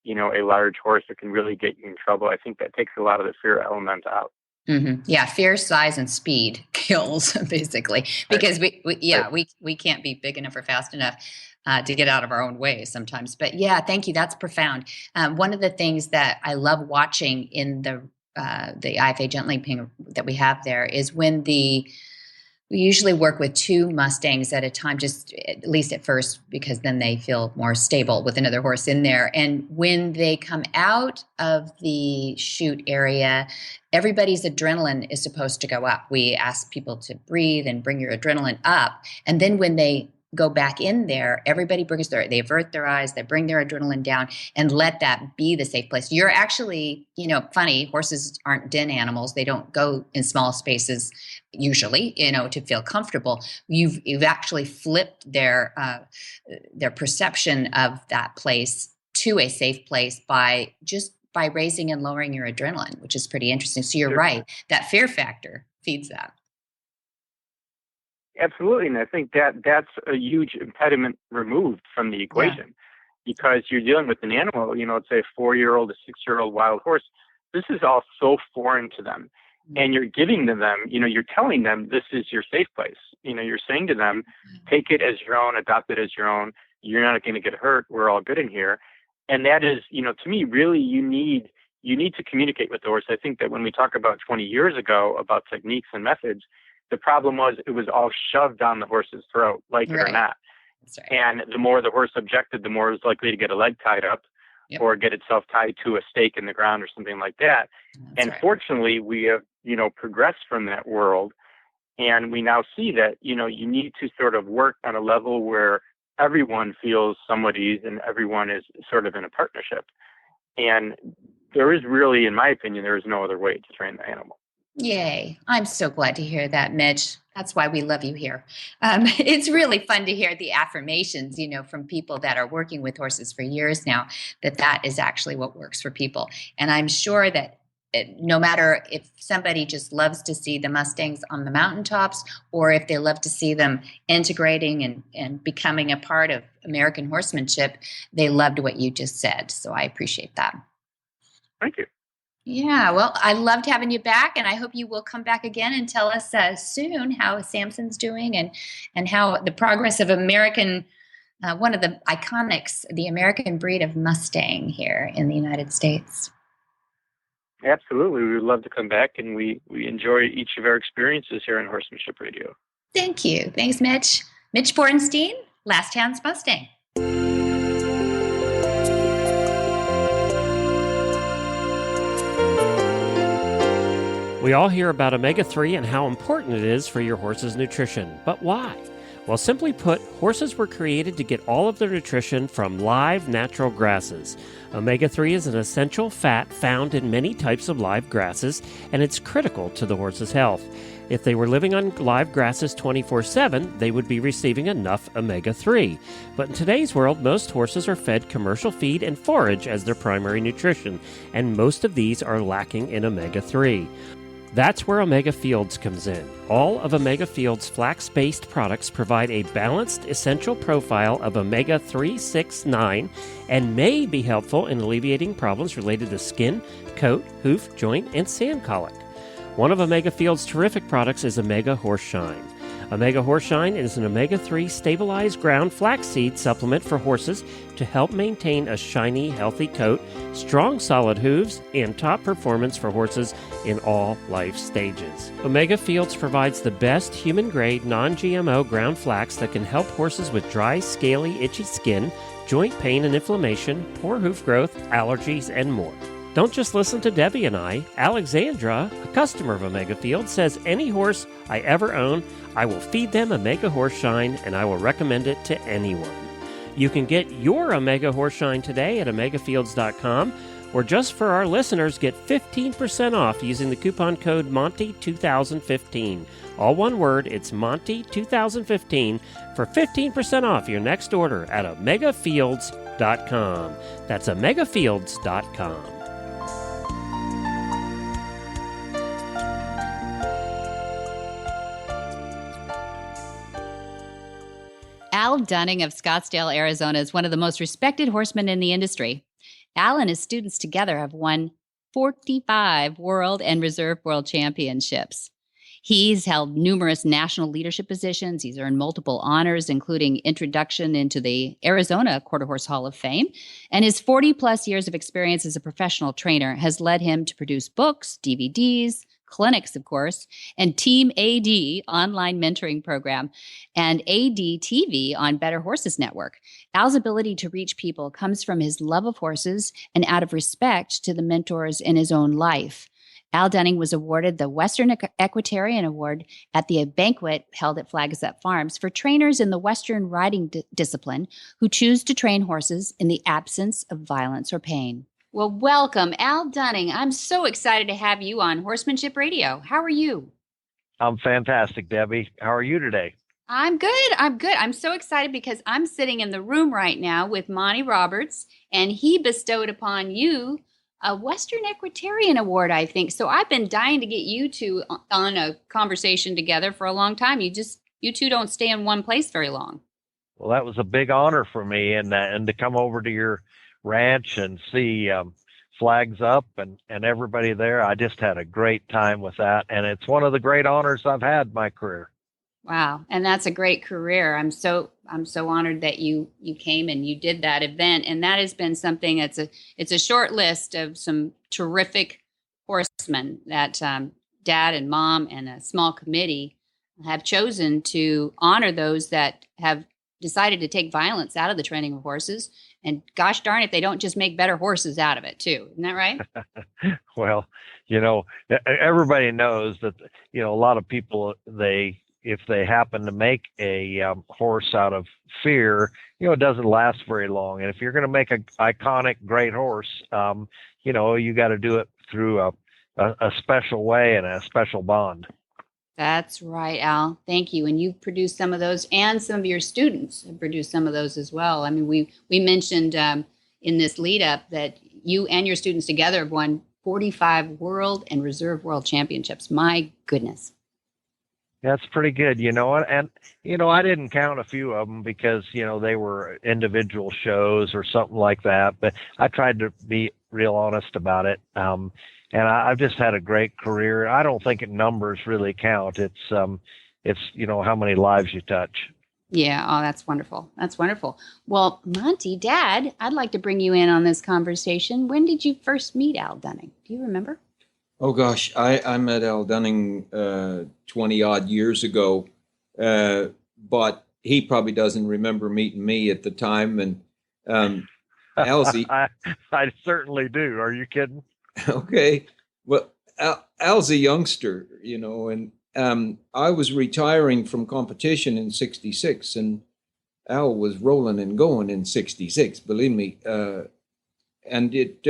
a large horse that can really get you in trouble. I think that takes a lot of the fear element out. Yeah, fear, size, and speed kills basically, because we can't be big enough or fast enough to get out of our own way sometimes. But yeah, thank you. That's profound. One of the things that I love watching in the IFA gentling that we have there is when we usually work with 2 Mustangs at a time, just at least at first, because then they feel more stable with another horse in there. And when they come out of the chute area, everybody's adrenaline is supposed to go up. We ask people to breathe and bring your adrenaline up. And then when they go back in there, everybody they avert their eyes, they bring their adrenaline down and let that be the safe place. You're actually, funny, horses aren't den animals. They don't go in small spaces usually, to feel comfortable. You've actually flipped their perception of that place to a safe place by raising and lowering your adrenaline, which is pretty interesting. So you're right. That fear factor feeds that. Absolutely. And I think that's a huge impediment removed from the equation, because you're dealing with an animal, let's say a 4-year-old, a 6-year-old wild horse. This is all so foreign to them. And you're giving to them, you're telling them this is your safe place. You're saying to them, take it as your own, adopt it as your own. You're not going to get hurt. We're all good in here. And that is, to me, really, you need to communicate with the horse. I think that when we talk about 20 years ago about techniques and methods, the problem was it was all shoved down the horse's throat, like it or not. That's right. And the more the horse objected, the more it was likely to get a leg tied up or get itself tied to a stake in the ground or something like that. Fortunately, we have, progressed from that world. And we now see that, you need to sort of work on a level where everyone feels somewhat ease and everyone is sort of in a partnership. And there is really, in my opinion, there is no other way to train the animal. Yay. I'm so glad to hear that, Mitch. That's why we love you here. It's really fun to hear the affirmations, from people that are working with horses for years now, that is actually what works for people. And I'm sure that no matter if somebody just loves to see the Mustangs on the mountaintops, or if they love to see them integrating and becoming a part of American horsemanship, they loved what you just said. So I appreciate that. Thank you. Yeah, well, I loved having you back, and I hope you will come back again and tell us soon how Samson's doing and how the progress of American, one of the iconics, the American breed of Mustang here in the United States. Absolutely. We would love to come back, and we enjoy each of our experiences here on Horsemanship Radio. Thank you. Thanks, Mitch. Mitch Bornstein, Last Chance Mustang. We all hear about omega-3 and how important it is for your horse's nutrition. But why? Well, simply put, horses were created to get all of their nutrition from live, natural grasses. Omega-3 is an essential fat found in many types of live grasses, and it's critical to the horse's health. If they were living on live grasses 24/7, they would be receiving enough omega-3. But in today's world, most horses are fed commercial feed and forage as their primary nutrition, and most of these are lacking in omega-3. That's where Omega Fields comes in. All of Omega Fields' flax-based products provide a balanced, essential profile of omega-3, 6, 9, and may be helpful in alleviating problems related to skin, coat, hoof, joint, and sand colic. One of Omega Fields' terrific products is Omega Horseshine. Omega Horseshine is an omega-3 stabilized ground flaxseed supplement for horses to help maintain a shiny, healthy coat, strong, solid hooves, and top performance for horses in all life stages. Omega Fields provides the best human-grade, non-GMO ground flax that can help horses with dry, scaly, itchy skin, joint pain and inflammation, poor hoof growth, allergies, and more. Don't just listen to Debbie and I. Alexandra, a customer of Omega Fields, says any horse I ever own, I will feed them Omega Horseshine, and I will recommend it to anyone. You can get your Omega Horseshine today at omegafields.com, or just for our listeners, get 15% off using the coupon code Monty2015. All one word, it's Monty2015 for 15% off your next order at omegafields.com. That's omegafields.com. Al Dunning of Scottsdale, Arizona is one of the most respected horsemen in the industry. Al and his students together have won 45 world and reserve world championships. He's held numerous national leadership positions. He's earned multiple honors, including introduction into the Arizona Quarter Horse Hall of Fame. And his 40-plus years of experience as a professional trainer has led him to produce books, DVDs, clinics, of course, and Team AD online mentoring program, and AD TV on Better Horses Network. Al's ability to reach people comes from his love of horses and out of respect to the mentors in his own life. Al Dunning was awarded the Western Equestrian Award at the banquet held at Flagstaff Farms for trainers in the Western riding discipline who choose to train horses in the absence of violence or pain. Well, welcome, Al Dunning. I'm so excited to have you on Horsemanship Radio. How are you? I'm fantastic, Debbie. How are you today? I'm good. I'm so excited because I'm sitting in the room right now with Monty Roberts, and he bestowed upon you a Western Equestrian Award, I think. So I've been dying to get you two on a conversation together for a long time. You two don't stay in one place very long. Well, that was a big honor for me, and to come over to your ranch and see Flags Up and everybody there. I just had a great time with that, and it's one of the great honors I've had in my career. Wow, and that's a great career. I'm so honored that you came and you did that event, and that has been something it's a short list of some terrific horsemen that Dad and Mom and a small committee have chosen to honor those that have decided to take violence out of the training of horses. And gosh darn it, they don't just make better horses out of it too. Isn't that right? Well, everybody knows that, a lot of people, if they happen to make a horse out of fear, it doesn't last very long. And if you're going to make an iconic, great horse, you got to do it through a special way and a special bond. That's right, Al. Thank you. And you've produced some of those, and some of your students have produced some of those as well. I mean, we mentioned in this lead up that you and your students together have won 45 world and reserve world championships. My goodness. That's pretty good, and I didn't count a few of them because, they were individual shows or something like that, but I tried to be real honest about it. And I've just had a great career. I don't think numbers really count. It's how many lives you touch. Yeah. Oh, that's wonderful. That's wonderful. Well, Monty, Dad, I'd like to bring you in on this conversation. When did you first meet Al Dunning? Do you remember? Oh, gosh. I met Al Dunning 20 odd years ago, but he probably doesn't remember meeting me at the time. And Al's I certainly do. Are you kidding? Okay. Well, Al's a youngster, and I was retiring from competition in 66, and Al was rolling and going in 66, believe me. And it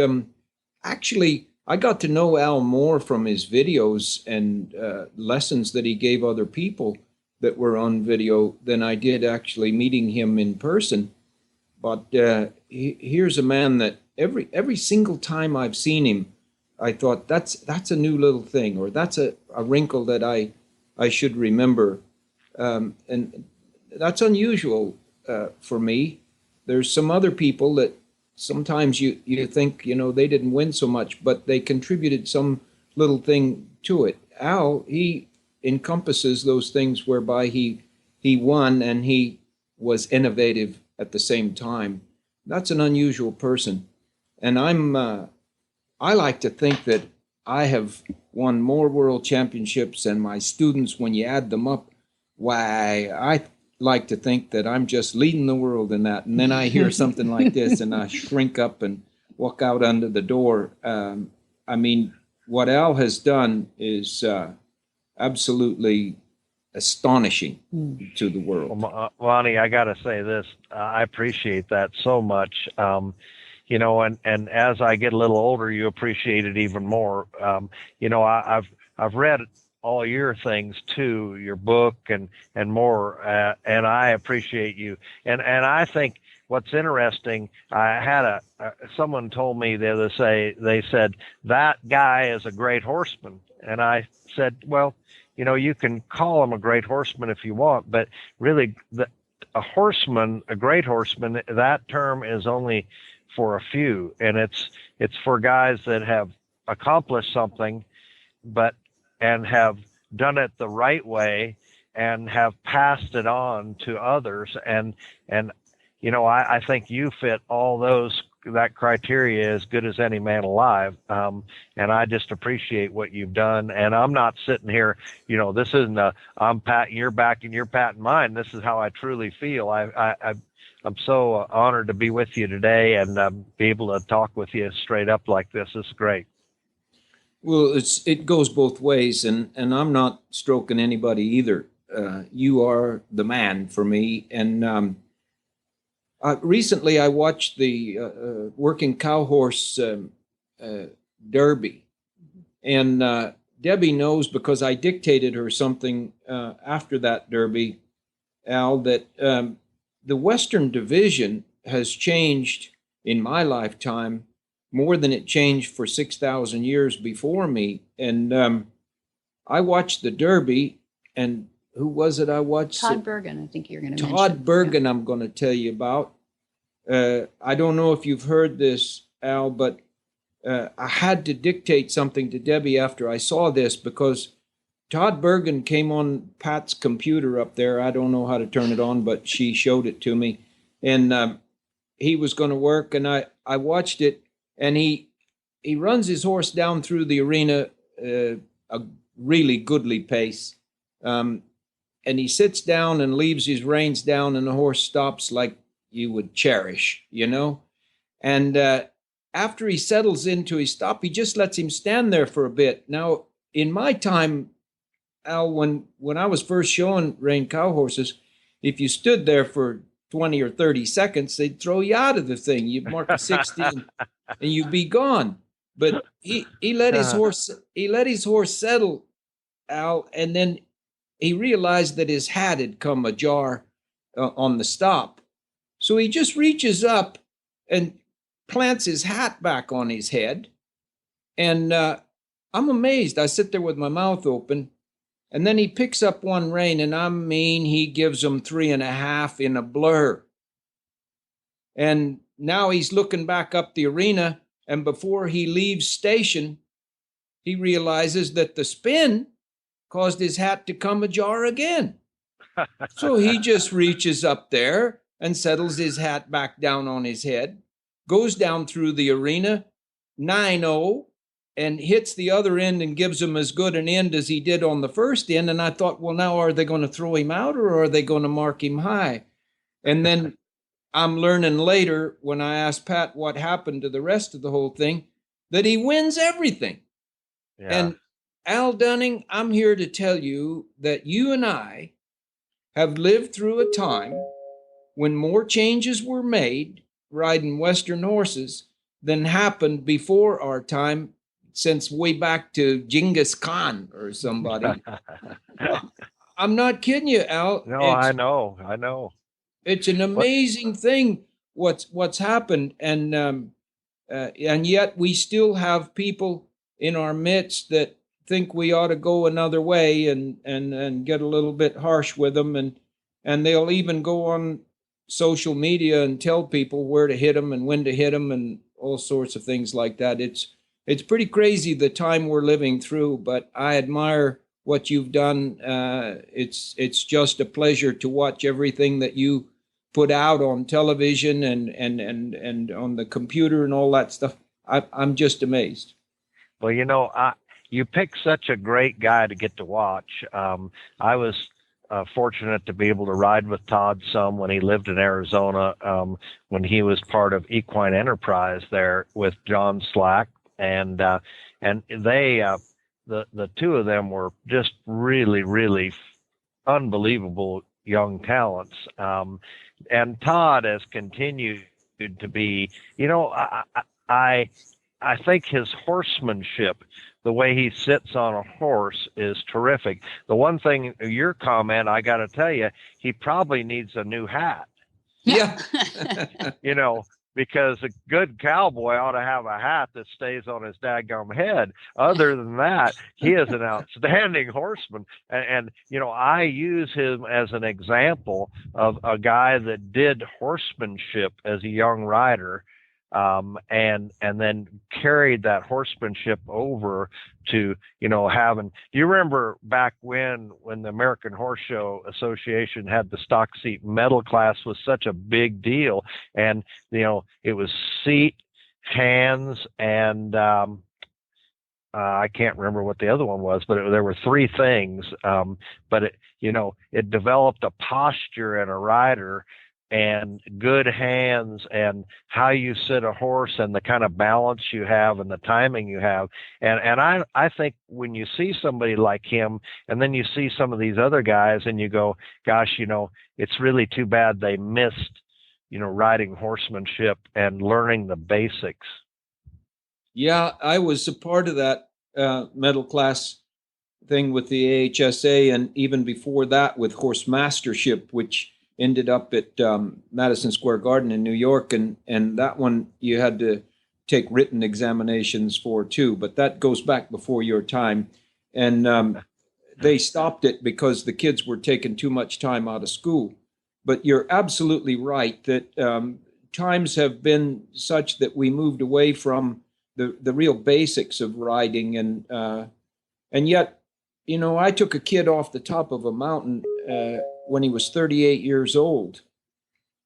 actually, I got to know Al more from his videos and lessons that he gave other people that were on video than I did actually meeting him in person. But here's a man that every single time I've seen him, I thought that's a new little thing, or that's a wrinkle that I should remember. And that's unusual for me. There's some other people that sometimes you think, they didn't win so much, but they contributed some little thing to it. Al, he encompasses those things whereby he won and he was innovative at the same time. That's an unusual person. And I like to think that I have won more world championships than my students. When you add them up, why, I like to think that I'm just leading the world in that. And then I hear something like this and I shrink up and walk out under the door. I mean, what Al has done is absolutely astonishing to the world. Well, Monty, I got to say this. I appreciate that so much. And as I get a little older, you appreciate it even more. I've read all your things too, your book and more, and I appreciate you. And I think what's interesting, I had someone told me the other day, they said, that guy is a great horseman. And I said, well, you can call him a great horseman if you want, but really a great horseman, that term is only for a few, and it's for guys that have accomplished something, and have done it the right way and have passed it on to others. And I think you fit all that criteria as good as any man alive. And I just appreciate what you've done. And I'm not sitting here, this isn't I'm patting your back and you're patting mine. This is how I truly feel. I'm so honored to be with you today and be able to talk with you straight up like this. This is great. Well, it goes both ways, and I'm not stroking anybody either. You are the man for me. And recently I watched the Working Cow Horse Derby. And Debbie knows, because I dictated her something after that Derby, Al, that the Western Division has changed in my lifetime more than it changed for 6,000 years before me. And I watched the Derby, and who was it I watched? Todd Bergen, I think you're going to mention. Todd Bergen, I'm going to tell you about. I don't know if you've heard this, Al, but I had to dictate something to Debbie after I saw this, because Todd Bergen came on Pat's computer up there. I don't know how to turn it on, but she showed it to me. And he was going to work, and I watched it. And he runs his horse down through the arena a really goodly pace. And he sits down and leaves his reins down, and the horse stops like you would cherish, And after he settles into his stop, he just lets him stand there for a bit. Now, in my time, Al, when I was first showing reining cow horses, if you stood there for 20 or 30 seconds, they'd throw you out of the thing. You'd mark a 60 and you'd be gone. But he let his horse settle, Al, and then he realized that his hat had come ajar on the stop. So he just reaches up and plants his hat back on his head. And I'm amazed. I sit there with my mouth open. And then he picks up one rein, and he gives him 3.5 in a blur. And now he's looking back up the arena, and before he leaves station, he realizes that the spin caused his hat to come ajar again. So he just reaches up there and settles his hat back down on his head, goes down through the arena, 9-0, and hits the other end and gives him as good an end as he did on the first end. And I thought, well, now are they going to throw him out, or are they going to mark him high? And then I'm learning later, when I asked Pat what happened to the rest of the whole thing, that he wins everything. Yeah. And Al Dunning, I'm here to tell you that you and I have lived through a time when more changes were made riding Western horses than happened before our time, since way back to Genghis Khan or somebody. I'm not kidding you, Al. No, I know. It's an amazing thing what's happened, and yet we still have people in our midst that think we ought to go another way and get a little bit harsh with them, and they'll even go on social media and tell people where to hit them and when to hit them and all sorts of things like that. It's pretty crazy the time we're living through, but I admire what you've done. It's just a pleasure to watch everything that you put out on television and on the computer and all that stuff. I'm just amazed. Well, you picked such a great guy to get to watch. I was fortunate to be able to ride with Todd some when he lived in Arizona, when he was part of Equine Enterprise there with John Slack. And they, the two of them were just really, really unbelievable young talents. And Todd has continued to be, I think his horsemanship, the way he sits on a horse, is terrific. The one thing, your comment, I got to tell you, he probably needs a new hat. Yeah. Because a good cowboy ought to have a hat that stays on his daggum head. Other than that, he is an outstanding horseman. And I use him as an example of a guy that did horsemanship as a young rider. and then carried that horsemanship over to, having. Do you remember back when the American Horse Show Association had the stock seat medal class was such a big deal, and it was seat, hands, and I can't remember what the other one was, but there were three things. But it developed a posture in a rider, and good hands, and how you sit a horse, and the kind of balance you have, and the timing you have. And I think when you see somebody like him, and then you see some of these other guys, and you go, gosh, it's really too bad they missed, riding horsemanship and learning the basics. Yeah, I was a part of that medal class thing with the AHSA, and even before that with horse mastership, which ended up at Madison Square Garden in New York, and that one you had to take written examinations for too, but that goes back before your time. And they stopped it because the kids were taking too much time out of school. But you're absolutely right that times have been such that we moved away from the real basics of riding, and yet, I took a kid off the top of a mountain when he was 38 years old,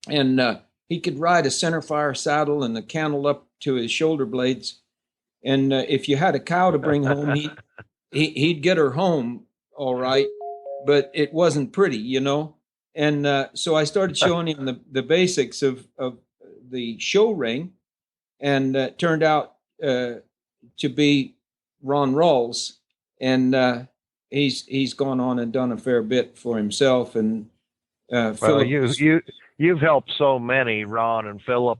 and he could ride a center fire saddle and the cantle up to his shoulder blades. And if you had a cow to bring home, he'd get her home all right, but it wasn't pretty, And so I started showing him the basics of the show ring, and it turned out to be Ron Rawls, and he's gone on and done a fair bit for himself. And well, you've helped so many, Ron and Philip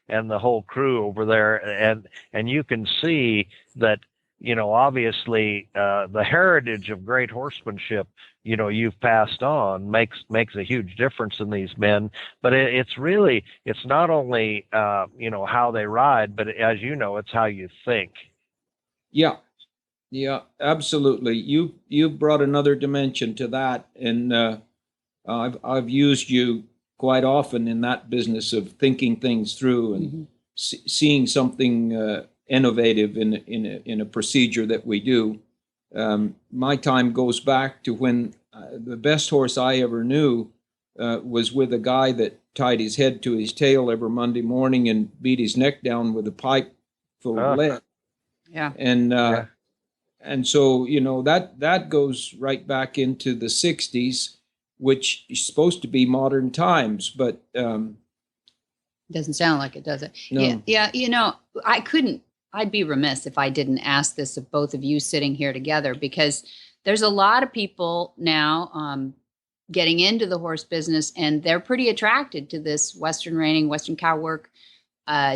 and the whole crew over there, and you can see that, obviously the heritage of great horsemanship, you've passed on makes a huge difference in these men. But it's not only how they ride, but as it's how you think. Yeah, absolutely. You've brought another dimension to that, and I've used you quite often in that business of thinking things through and seeing something innovative in a procedure that we do. My time goes back to when the best horse I ever knew was with a guy that tied his head to his tail every Monday morning and beat his neck down with a pipe full of lead. Yeah. And so, that goes right back into the 60s, which is supposed to be modern times, but doesn't sound like it, does it? No. Yeah. I'd be remiss if I didn't ask this of both of you sitting here together, because there's a lot of people now getting into the horse business, and they're pretty attracted to this Western reining, Western cow work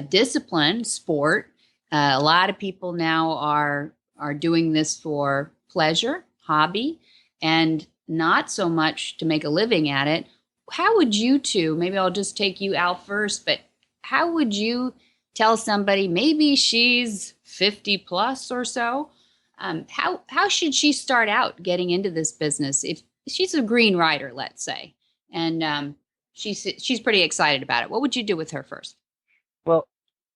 discipline, sport. A lot of people now are doing this for pleasure, hobby, and not so much to make a living at it. How would you two, maybe I'll just take you out first, but how would you tell somebody, maybe she's 50 plus or so, how should she start out getting into this business? If she's a green rider, let's say, and she's pretty excited about it, what would you do with her first? Well,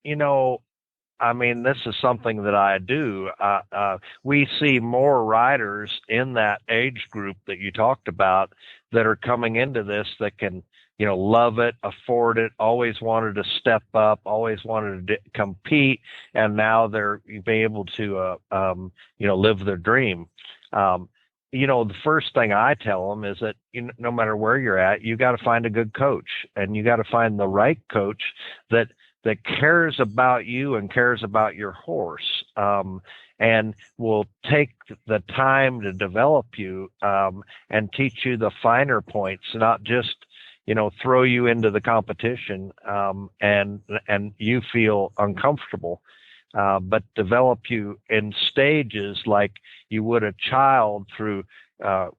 this is something that I do. We see more riders in that age group that you talked about that are coming into this that can, love it, afford it, always wanted to step up, always wanted to compete, and now they're being able to, live their dream. The first thing I tell them is that no matter where you're at, you got to find a good coach, and you got to find the right coach that cares about you and cares about your horse, and will take the time to develop you and teach you the finer points, not just throw you into the competition and you feel uncomfortable, but develop you in stages like you would a child through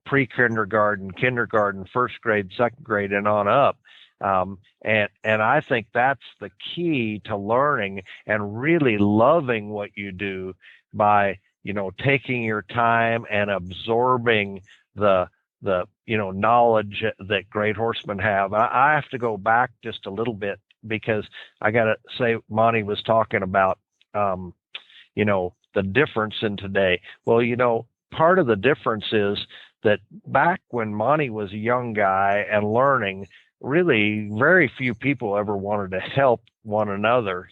pre-kindergarten, kindergarten, first grade, second grade, and on up. And I think that's the key to learning and really loving what you do by, taking your time and absorbing the knowledge that great horsemen have. I have to go back just a little bit because I got to say, Monty was talking about, the difference in today. Well, part of the difference is that back when Monty was a young guy and learning, really very few people ever wanted to help one another,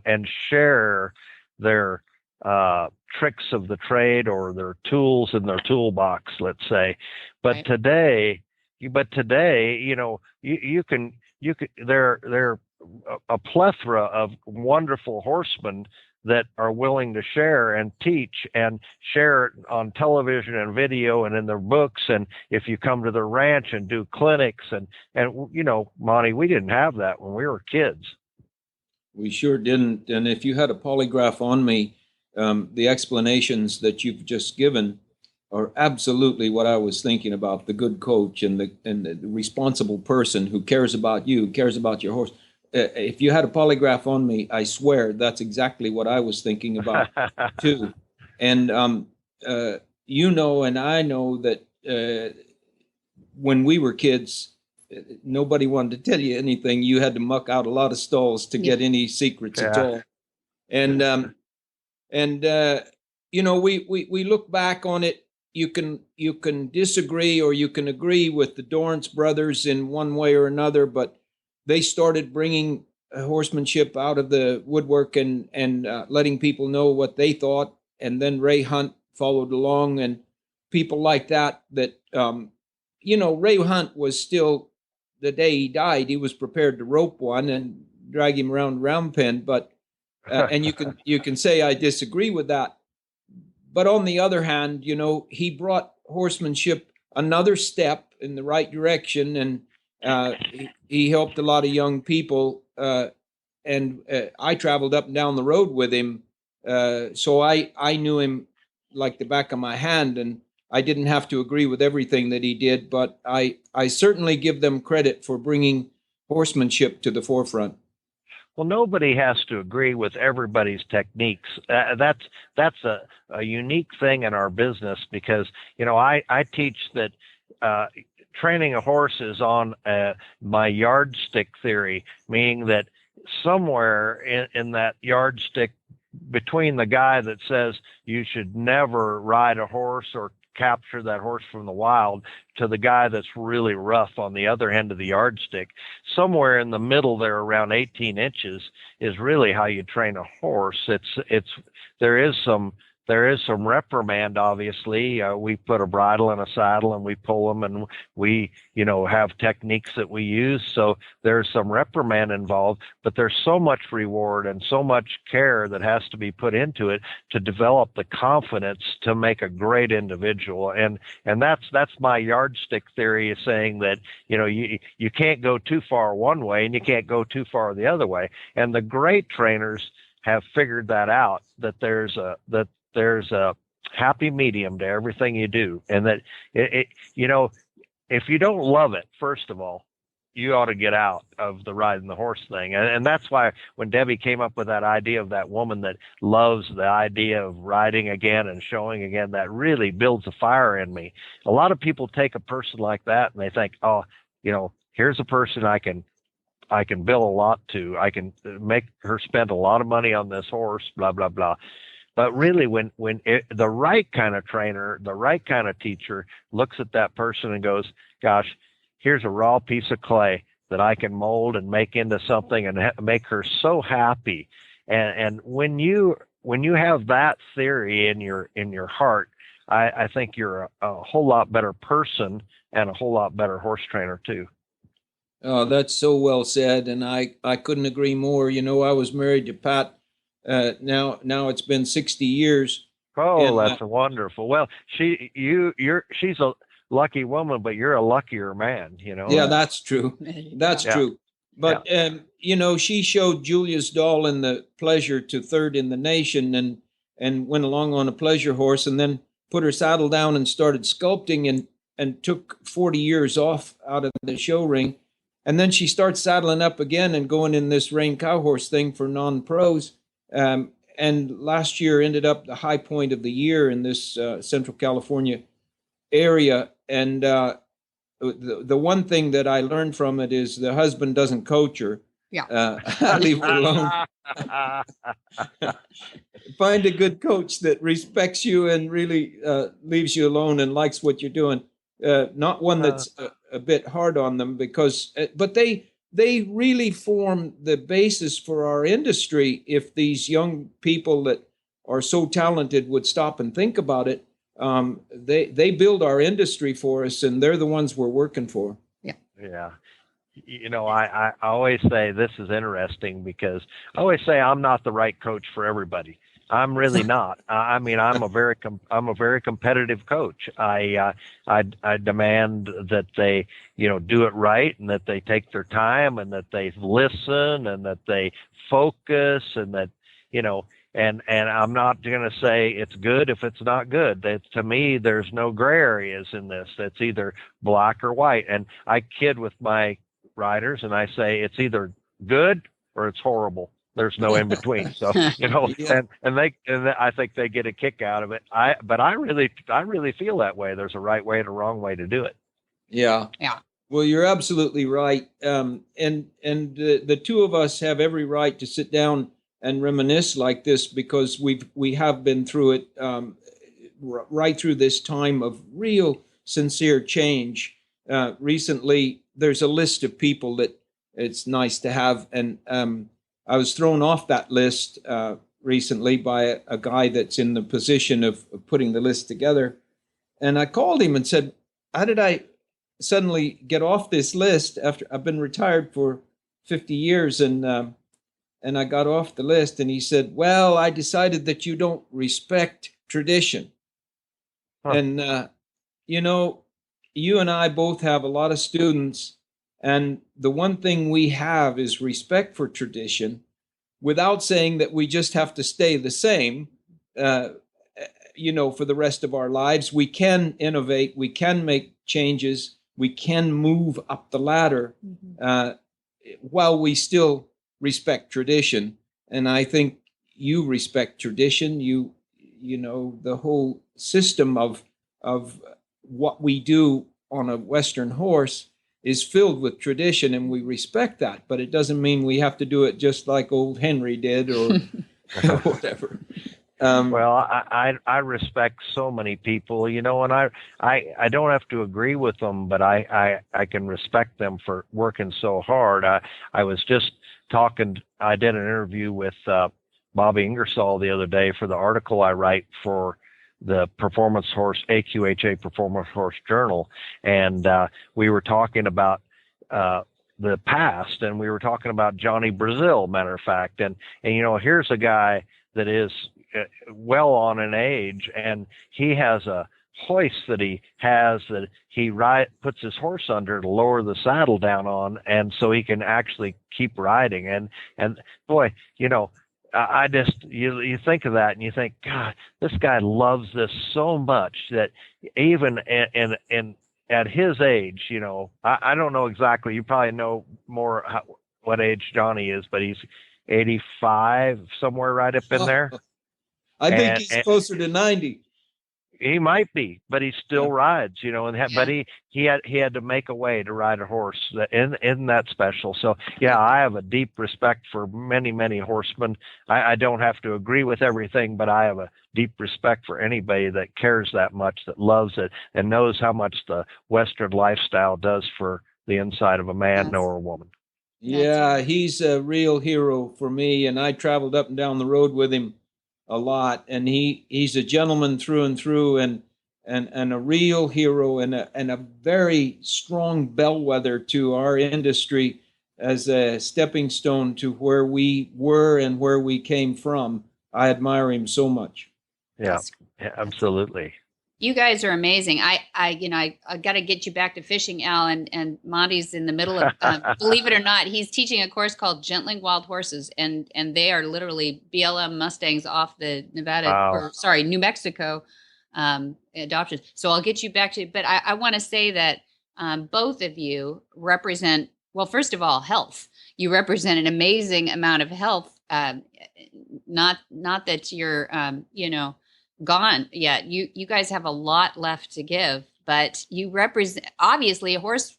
and share their tricks of the trade or their tools in their toolbox, let's say. But Right. today, there are a plethora of wonderful horsemen that are willing to share and teach and share it on television and video and in their books. And if you come to their ranch and do clinics and Monty, we didn't have that when we were kids. We sure didn't. And if you had a polygraph on me, the explanations that you've just given are absolutely what I was thinking about: the good coach and the responsible person who cares about you, cares about your horse. If you had a polygraph on me, I swear that's exactly what I was thinking about too. And and I know that when we were kids, nobody wanted to tell you anything. You had to muck out a lot of stalls to get any secrets at all. And we look back on it. You can disagree or you can agree with the Dorrance brothers in one way or another, but they started bringing horsemanship out of the woodwork and letting people know what they thought. And then Ray Hunt followed along, and people like that. Ray Hunt was still, the day he died, he was prepared to rope one and drag him around the round pen. But and you can say I disagree with that. But on the other hand, he brought horsemanship another step in the right direction, and he helped a lot of young people. And I traveled up and down the road with him, so I knew him like the back of my hand, and I didn't have to agree with everything that he did, but I certainly give them credit for bringing horsemanship to the forefront. Well, nobody has to agree with everybody's techniques. That's a unique thing in our business, because I teach that training a horse is on my yardstick theory, meaning that somewhere in that yardstick between the guy that says you should never ride a horse or capture that horse from the wild to the guy that's really rough on the other end of the yardstick, somewhere in the middle there, around 18 inches, is really how you train a horse. There is some reprimand, obviously. We put a bridle in a saddle and we pull them, and we have techniques that we use, so there's some reprimand involved, but there's so much reward and so much care that has to be put into it to develop the confidence to make a great individual. And that's my yardstick theory, is saying that you can't go too far one way and you can't go too far the other way. And the great trainers have figured that out, that there's a happy medium to everything you do. And that if you don't love it, first of all, you ought to get out of the riding the horse thing. And that's why when Debbie came up with that idea of that woman that loves the idea of riding again and showing again, that really builds a fire in me. A lot of people take a person like that and they think, oh, here's a person I can bill a lot to. I can make her spend a lot of money on this horse, blah, blah, blah. But really, the right kind of trainer, the right kind of teacher looks at that person and goes, gosh, here's a raw piece of clay that I can mold and make into something and make her so happy. And when you have that theory in your heart, I think you're a whole lot better person and a whole lot better horse trainer too. Oh, that's so well said. And I couldn't agree more. I was married to Pat. Now it's been 60 years. Oh, that's wonderful. Well, she's a lucky woman, but you're a luckier man, Yeah, that's true. That's true. But, she showed Julius Dahl in the pleasure to third in the nation and went along on a pleasure horse, and then put her saddle down and started sculpting and took 40 years off out of the show ring. And then she starts saddling up again and going in this rein cow horse thing for non-pros. And last year ended up the high point of the year in this Central California area. And the one thing that I learned from it is the husband doesn't coach her. Yeah. I leave it alone. Find a good coach that respects you and really leaves you alone and likes what you're doing. Not one that's a bit hard on them, because, but they really form the basis for our industry. If these young people that are so talented would stop and think about it, they build our industry for us, and they're the ones we're working for. Yeah. You know, I always say this is interesting, because I always say I'm not the right coach for everybody. I'm really not. I mean, I'm a very competitive coach. I demand that they, do it right, and that they take their time, and that they listen, and that they focus, and that, and I'm not going to say it's good if it's not good. To me, there's no gray areas in this. It's either black or white. And I kid with my riders, and I say it's either good or it's horrible. There's no in between. So, Yeah. and I think they get a kick out of it. But I really feel that way. There's a right way and a wrong way to do it. Yeah. Yeah. Well, you're absolutely right. And the two of us have every right to sit down and reminisce like this, because we have been through it, right through this time of real sincere change. Recently, there's a list of people that it's nice to have, and I was thrown off that list recently by a guy that's in the position of putting the list together. And I called him and said, how did I suddenly get off this list after I've been retired for 50 years? And I got off the list. And he said, well, I decided that you don't respect tradition. Huh. And, you and I both have a lot of students, and the one thing we have is respect for tradition, without saying that we just have to stay the same, for the rest of our lives. We can innovate, we can make changes, we can move up the ladder, while we still respect tradition. And I think you respect tradition. The whole system of what we do on a Western horse is filled with tradition, and we respect that. But it doesn't mean we have to do it just like old Henry did, or whatever. Well, I respect so many people, and I don't have to agree with them, but I can respect them for working so hard. I was just talking. I did an interview with Bobby Ingersoll the other day for the article I write for the Performance Horse, AQHA Performance Horse Journal. And we were talking about the past, and we were talking about Johnny Brazil, matter of fact. And here's a guy that is well on in age, and he has a hoist that he puts his horse under to lower the saddle down on, and so he can actually keep riding. And boy, I just, you think of that and you think, God, this guy loves this so much that even in at his age, I don't know exactly. You probably know more what age Johnny is, but he's 85, somewhere right up in there. I think he's closer to 90. He might be, but he still rides, but he had to make a way to ride a horse. Isn't that special? So yeah, I have a deep respect for many, many horsemen. I don't have to agree with everything, but I have a deep respect for anybody that cares that much, that loves it, and knows how much the Western lifestyle does for the inside of a man or a woman. Yeah, he's a real hero for me, and I traveled up and down the road with him a lot, and he's a gentleman through and through, and a real hero, and a very strong bellwether to our industry as a stepping stone to where we were and where we came from. I admire him so much. Yeah, absolutely. You guys are amazing. I got to get you back to fishing, Al, and Monty's in the middle of, believe it or not, he's teaching a course called Gentling Wild Horses, and they are literally BLM Mustangs off the New Mexico adoptions. So I'll get you back to, but I want to say that both of you represent, well, first of all, health. You represent an amazing amount of health. Not that you're, gone yet. You guys have a lot left to give, but you represent, obviously, a horse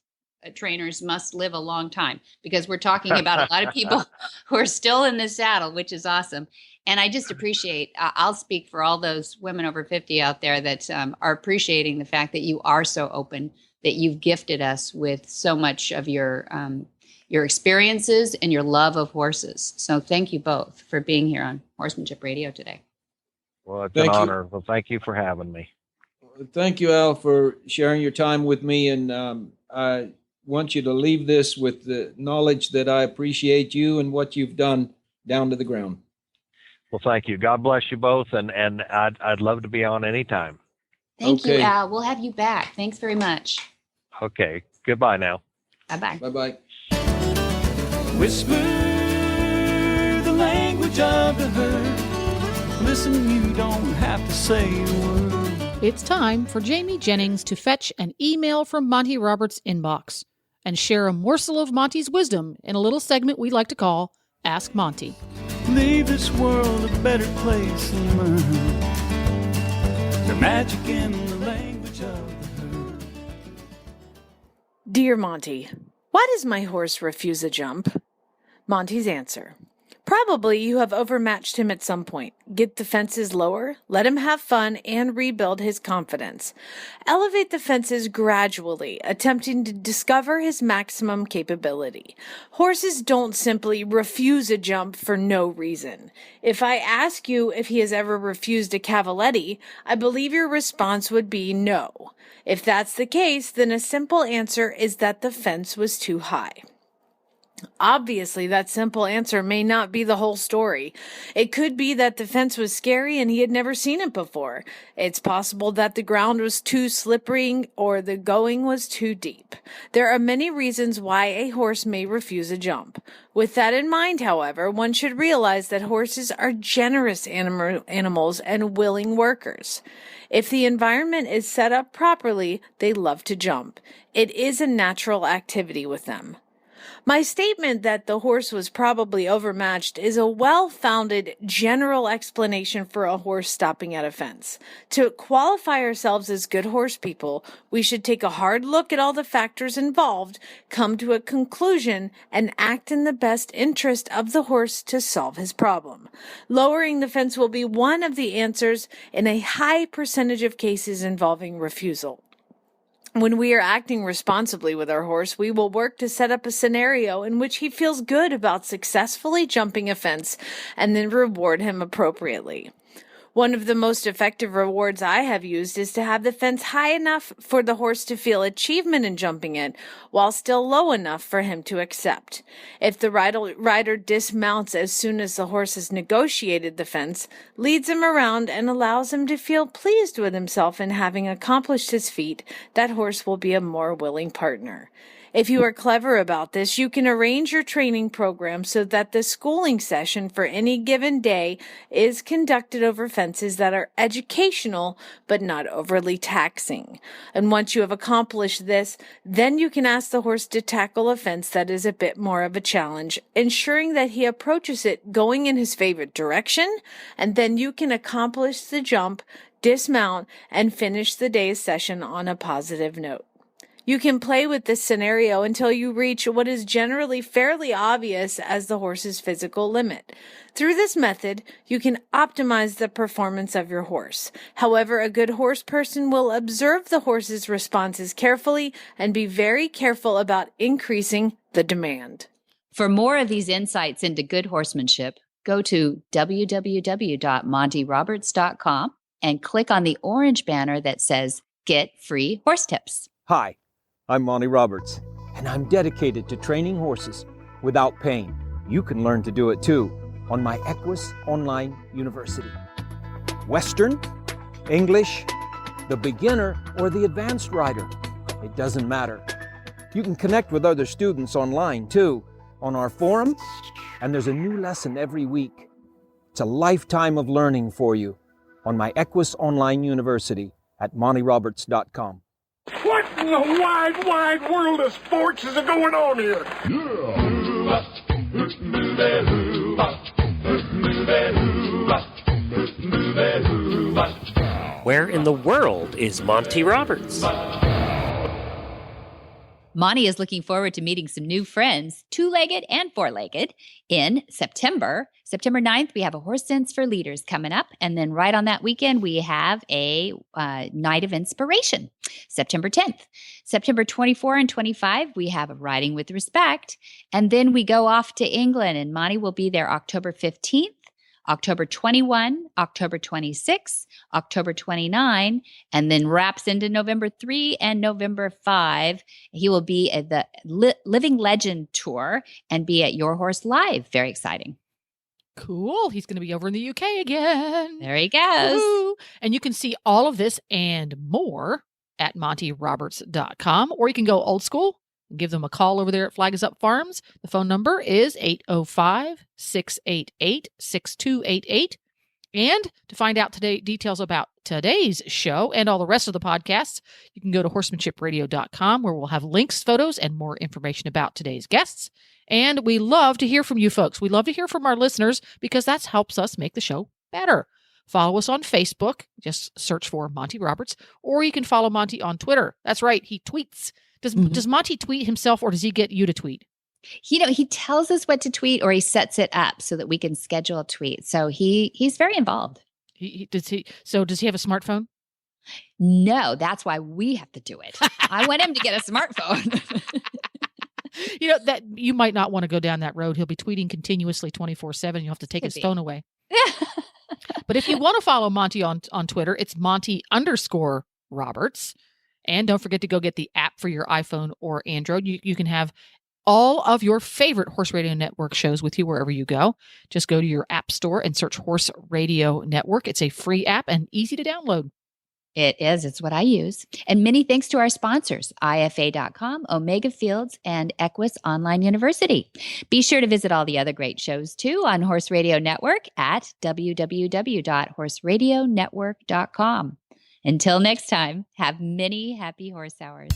trainers must live a long time, because we're talking about a lot of people who are still in the saddle, which is awesome. And I just appreciate, I'll speak for all those women over 50 out there that are appreciating the fact that you are so open, that you've gifted us with so much of your experiences and your love of horses. So thank you both for being here on Horsemanship Radio today. Well, it's an honor. Well, thank you for having me. Thank you, Al, for sharing your time with me. And I want you to leave this with the knowledge that I appreciate you and what you've done down to the ground. Well, thank you. God bless you both. And I'd love to be on anytime. Thank you, Al. We'll have you back. Thanks very much. Okay. Goodbye now. Bye-bye. Bye-bye. Whisper the language of the herd. Listen, you don't have to say a word. It's time for Jamie Jennings to fetch an email from Monty Roberts' inbox and share a morsel of Monty's wisdom in a little segment we like to call Ask Monty. Leave this world a better place than mine. The magic in the language of the herd. Dear Monty, why does my horse refuse a jump? Monty's answer. Probably you have overmatched him at some point. Get the fences lower, let him have fun, and rebuild his confidence. Elevate the fences gradually, attempting to discover his maximum capability. Horses don't simply refuse a jump for no reason. If I ask you if he has ever refused a cavaletti, I believe your response would be no. If that's the case, then a simple answer is that the fence was too high. Obviously, that simple answer may not be the whole story. It could be that the fence was scary and he had never seen it before. It's possible that the ground was too slippery or the going was too deep. There are many reasons why a horse may refuse a jump. With that in mind, however, one should realize that horses are generous animals and willing workers. If the environment is set up properly, they love to jump. It is a natural activity with them. My statement that the horse was probably overmatched is a well-founded general explanation for a horse stopping at a fence. To qualify ourselves as good horse people, we should take a hard look at all the factors involved, come to a conclusion, and act in the best interest of the horse to solve his problem. Lowering the fence will be one of the answers in a high percentage of cases involving refusal. When we are acting responsibly with our horse, we will work to set up a scenario in which he feels good about successfully jumping a fence and then reward him appropriately. One of the most effective rewards I have used is to have the fence high enough for the horse to feel achievement in jumping it, while still low enough for him to accept. If the rider dismounts as soon as the horse has negotiated the fence, leads him around, and allows him to feel pleased with himself in having accomplished his feat, that horse will be a more willing partner. If you are clever about this, you can arrange your training program so that the schooling session for any given day is conducted over fences that are educational but not overly taxing. And once you have accomplished this, then you can ask the horse to tackle a fence that is a bit more of a challenge, ensuring that he approaches it going in his favorite direction, and then you can accomplish the jump, dismount, and finish the day's session on a positive note. You can play with this scenario until you reach what is generally fairly obvious as the horse's physical limit. Through this method, you can optimize the performance of your horse. However, a good horse person will observe the horse's responses carefully and be very careful about increasing the demand. For more of these insights into good horsemanship, go to www.montyroberts.com and click on the orange banner that says Get Free Horse Tips. Hi, I'm Monty Roberts, and I'm dedicated to training horses without pain. You can learn to do it too on my Equus Online University. Western, English, the beginner, or the advanced rider, it doesn't matter. You can connect with other students online too, on our forum, and there's a new lesson every week. It's a lifetime of learning for you on my Equus Online University at montyroberts.com. What in the wide, wide world of sports is going on here? Where in the world is Monty Roberts? Monty is looking forward to meeting some new friends, two-legged and four-legged, in September. September 9th, we have a Horse Sense for Leaders coming up. And then right on that weekend, we have a Night of Inspiration, September 10th. September 24 and 25, we have a Riding with Respect. And then we go off to England, and Monty will be there October 15th. October 21, October 26, October 29, and then wraps into November 3 and November 5. He will be at the Living Legend Tour and be at Your Horse Live. Very exciting. Cool. He's going to be over in the UK again. There he goes. Woo-hoo. And you can see all of this and more at montyroberts.com, or you can go old school. Give them a call over there at Flag Is Up Farms. The phone number is 805-688-6288. And to find out details about today's show and all the rest of the podcasts, you can go to horsemanshipradio.com, where we'll have links, photos, and more information about today's guests. And we love to hear from you folks. We love to hear from our listeners because that helps us make the show better. Follow us on Facebook. Just search for Monty Roberts. Or you can follow Monty on Twitter. That's right. He tweets. Does Monty tweet himself, or does he get you to tweet? He tells us what to tweet, or he sets it up so that we can schedule a tweet. So he's very involved. Does he have a smartphone? No, that's why we have to do it. I want him to get a smartphone. That you might not want to go down that road. He'll be tweeting continuously 24/7. You'll have to take his phone away. But if you want to follow Monty on Twitter, it's Monty_Roberts. And don't forget to go get the app for your iPhone or Android. You can have all of your favorite Horse Radio Network shows with you wherever you go. Just go to your app store and search Horse Radio Network. It's a free app and easy to download. It is. It's what I use. And many thanks to our sponsors, IFA.com, Omega Fields, and Equus Online University. Be sure to visit all the other great shows, too, on Horse Radio Network at www.horseradionetwork.com. Until next time, have many happy horse hours.